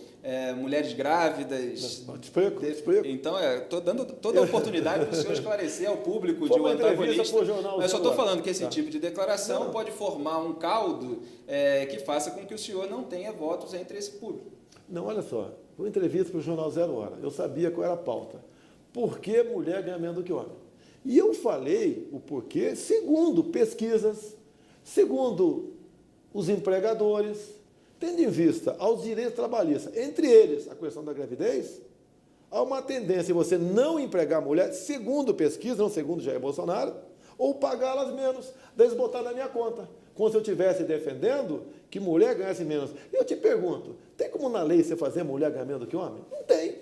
Speaker 1: mulheres grávidas.
Speaker 2: Explico.
Speaker 1: Então, estou dando toda a oportunidade para o senhor esclarecer ao público de um antagonista. Eu só estou falando que esse tipo de declaração pode formar um caldo que faça com que o senhor não tenha votos entre esse público.
Speaker 2: Não, olha só. Uma entrevista para o Jornal Zero Hora. Eu sabia qual era a pauta. Por que mulher ganha menos do que homem? E eu falei o porquê segundo pesquisas, segundo os empregadores, tendo em vista aos direitos trabalhistas, entre eles a questão da gravidez, há uma tendência em você não empregar a mulher, segundo pesquisa, não segundo Jair Bolsonaro, ou pagá-las menos, desbotar na minha conta. Como se eu estivesse defendendo que mulher ganhasse menos. Eu te pergunto, tem como na lei você fazer mulher ganhar menos do que homem? Não tem.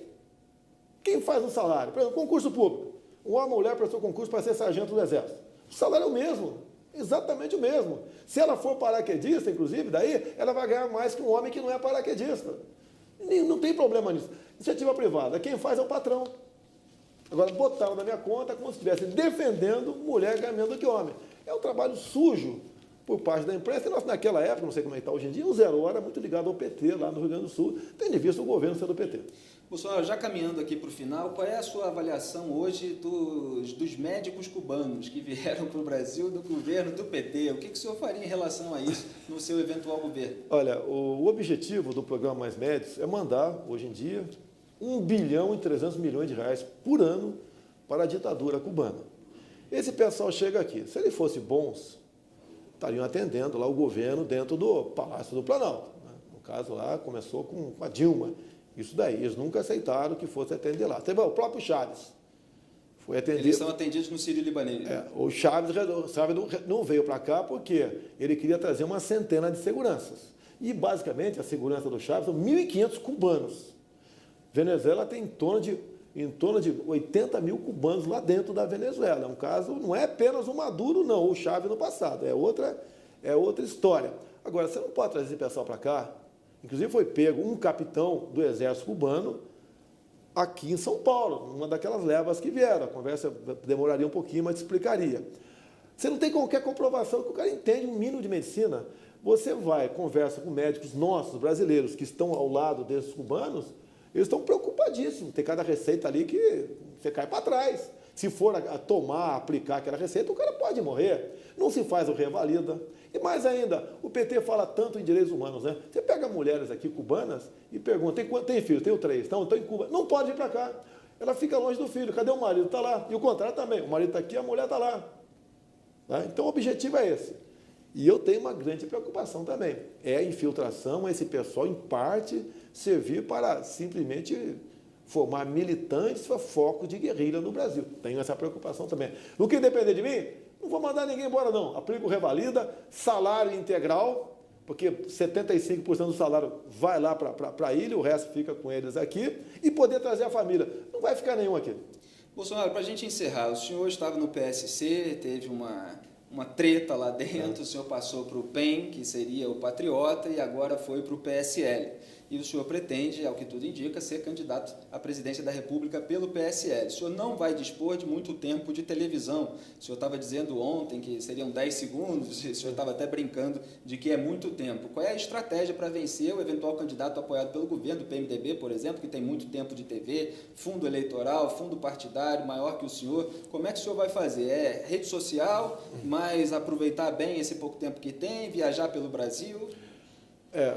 Speaker 2: Quem faz um salário? Por exemplo, concurso público. Um homem ou mulher prestou concurso para ser sargento do Exército. O salário é o mesmo. Exatamente o mesmo. Se ela for paraquedista, inclusive, daí ela vai ganhar mais que um homem que não é paraquedista. Não tem problema nisso. Iniciativa privada, quem faz é o patrão. Agora, botaram na minha conta como se estivesse defendendo mulher ganhando menos do que homem. É um trabalho sujo por parte da imprensa. E nós, naquela época, não sei como é que está hoje em dia, o Zero Hora é muito ligado ao PT, lá no Rio Grande do Sul, tendo em vista o governo ser do PT.
Speaker 1: Bolsonaro, já caminhando aqui para o final, qual é a sua avaliação hoje dos médicos cubanos que vieram para o Brasil do governo do PT? O que o senhor faria em relação a isso no seu eventual governo?
Speaker 2: Olha, o objetivo do programa Mais Médicos é mandar, hoje em dia, 1 bilhão e 300 milhões de reais por ano para a ditadura cubana. Esse pessoal chega aqui. Se ele fosse bons, estariam atendendo lá o governo dentro do Palácio do Planalto. Né? No caso lá, começou com a Dilma. Isso daí, eles nunca aceitaram que fosse atender lá. Teve o próprio Chaves. Foi atendido.
Speaker 1: Eles são atendidos no Sírio-Libanês.
Speaker 2: O Chaves não veio para cá porque ele queria trazer uma centena de seguranças. E, basicamente, a segurança do Chaves são 1.500 cubanos. Venezuela tem em torno de 80 mil cubanos lá dentro da Venezuela. É um caso, não é apenas o Maduro, não, o Chávez no passado, é outra história. Agora, você não pode trazer esse pessoal para cá. Inclusive foi pego um capitão do exército cubano aqui em São Paulo, uma daquelas levas que vieram. A conversa demoraria um pouquinho, mas te explicaria. Você não tem qualquer comprovação que o cara entende um mínimo de medicina. Você vai, conversa com médicos nossos, brasileiros, que estão ao lado desses cubanos, eles estão preocupadíssimos. Tem cada receita ali que você cai para trás. Se for a tomar, aplicar aquela receita, o cara pode morrer. Não se faz o revalida. E mais ainda, o PT fala tanto em direitos humanos, né? Você pega mulheres aqui cubanas e pergunta, tem filho? Tenho 3, então estou em Cuba. Não pode vir para cá. Ela fica longe do filho. Cadê o marido? Está lá. E o contrário também. O marido está aqui, a mulher está lá. Tá? Então, o objetivo é esse. E eu tenho uma grande preocupação também. É a infiltração, esse pessoal, em parte, servir para simplesmente formar militantes para foco de guerrilha no Brasil. Tenho essa preocupação também. No que depender de mim, não vou mandar ninguém embora, não. Aplico revalida, salário integral, porque 75% do salário vai lá para a ilha, o resto fica com eles aqui, e poder trazer a família. Não vai ficar nenhum aqui.
Speaker 1: Bolsonaro, para a gente encerrar, o senhor estava no PSC, teve uma treta lá dentro, o senhor passou para o PEN, que seria o Patriota, e agora foi para o PSL. E o senhor pretende, ao que tudo indica, ser candidato à presidência da República pelo PSL. O senhor não vai dispor de muito tempo de televisão. O senhor estava dizendo ontem que seriam 10 segundos, o senhor estava até brincando de que é muito tempo. Qual é a estratégia para vencer o eventual candidato apoiado pelo governo, do PMDB, por exemplo, que tem muito tempo de TV, fundo eleitoral, fundo partidário, maior que o senhor? Como é que o senhor vai fazer? É rede social, mas aproveitar bem esse pouco tempo que tem, viajar pelo Brasil?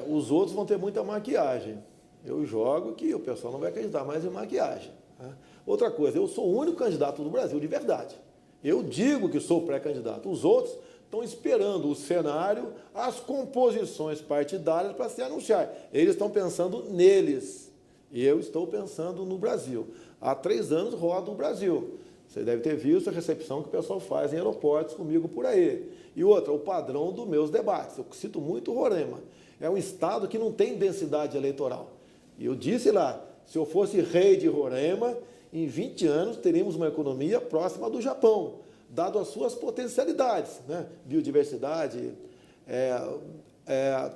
Speaker 2: Os outros vão ter muita maquiagem. Eu jogo que o pessoal não vai acreditar mais em maquiagem. Né? Outra coisa, eu sou o único candidato do Brasil de verdade. Eu digo que sou pré-candidato. Os outros estão esperando o cenário, as composições partidárias para se anunciar. Eles estão pensando neles. E eu estou pensando no Brasil. Há 3 anos rodo o Brasil. Você deve ter visto a recepção que o pessoal faz em aeroportos comigo por aí. E outra, o padrão dos meus debates. Eu cito muito Roraima. É um estado que não tem densidade eleitoral. E eu disse lá, se eu fosse rei de Roraima, em 20 anos teríamos uma economia próxima do Japão, dado as suas potencialidades, né? Biodiversidade,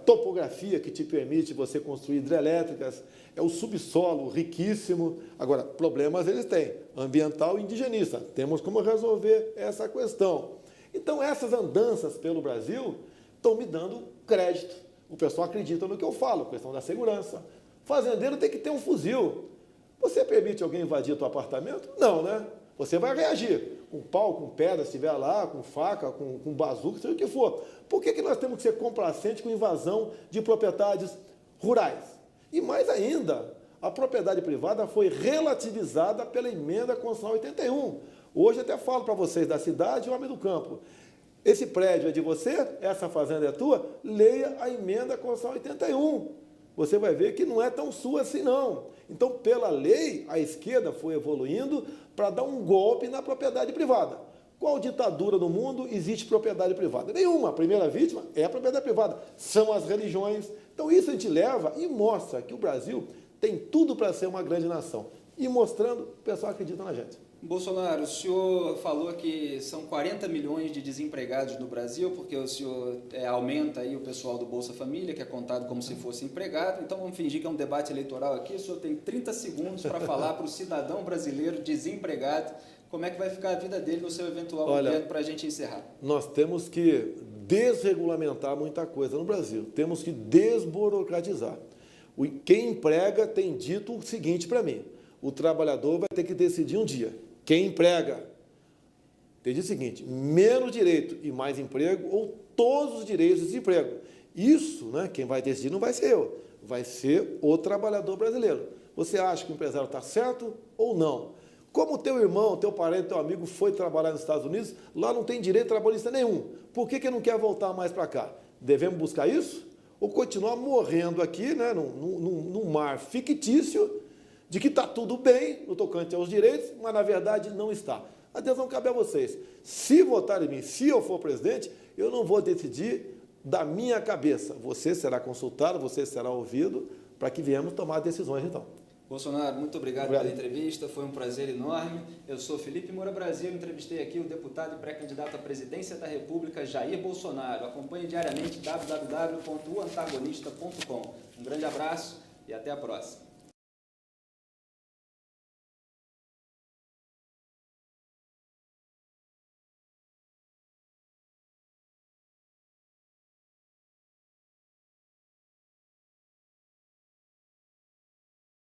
Speaker 2: topografia que te permite você construir hidrelétricas, é o subsolo riquíssimo. Agora, problemas eles têm, ambiental e indigenista. Temos como resolver essa questão. Então, essas andanças pelo Brasil estão me dando crédito. O pessoal acredita no que eu falo, questão da segurança. Fazendeiro tem que ter um fuzil. Você permite alguém invadir o teu apartamento? Não, né? Você vai reagir. Com pau, com pedra, se estiver lá, com faca, com bazuca, seja o que for. Por que nós temos que ser complacentes com invasão de propriedades rurais? E mais ainda, a propriedade privada foi relativizada pela emenda constitucional 81. Hoje até falo para vocês da cidade e homem do campo. Esse prédio é de você, essa fazenda é tua, leia a emenda constitucional 81. Você vai ver que não é tão sua assim não. Então, pela lei, a esquerda foi evoluindo para dar um golpe na propriedade privada. Qual ditadura no mundo existe propriedade privada? Nenhuma. A primeira vítima é a propriedade privada. São as religiões. Então, isso a gente leva e mostra que o Brasil tem tudo para ser uma grande nação. E mostrando, o pessoal acredita na gente.
Speaker 1: Bolsonaro, o senhor falou que são 40 milhões de desempregados no Brasil, porque o senhor aumenta aí o pessoal do Bolsa Família, que é contado como se fosse empregado. Então, vamos fingir que é um debate eleitoral aqui. O senhor tem 30 segundos para falar para o cidadão brasileiro desempregado como é que vai ficar a vida dele no seu eventual governo para a gente encerrar.
Speaker 2: Nós temos que desregulamentar muita coisa no Brasil. Temos que desburocratizar. Quem emprega tem dito o seguinte para mim: o trabalhador vai ter que decidir um dia. Quem emprega tem dito o seguinte: menos direito e mais emprego, ou todos os direitos de desemprego. Isso, né, quem vai decidir não vai ser eu, vai ser o trabalhador brasileiro. Você acha que o empresário está certo ou não? Como teu irmão, teu parente, teu amigo foi trabalhar nos Estados Unidos, lá não tem direito trabalhista nenhum. Por que não quer voltar mais para cá? Devemos buscar isso? Ou continuar morrendo aqui, né, num mar fictício, de que está tudo bem no tocante aos direitos, mas na verdade não está. A decisão cabe a vocês. Se votarem em mim, se eu for presidente, eu não vou decidir da minha cabeça. Você será consultado, você será ouvido, para que viemos tomar decisões então.
Speaker 1: Bolsonaro, muito obrigado pela entrevista, foi um prazer enorme. Eu sou Felipe Moura Brasil, entrevistei aqui o deputado e pré-candidato à presidência da República, Jair Bolsonaro. Acompanhe diariamente www.oantagonista.com. Um grande abraço e até a próxima.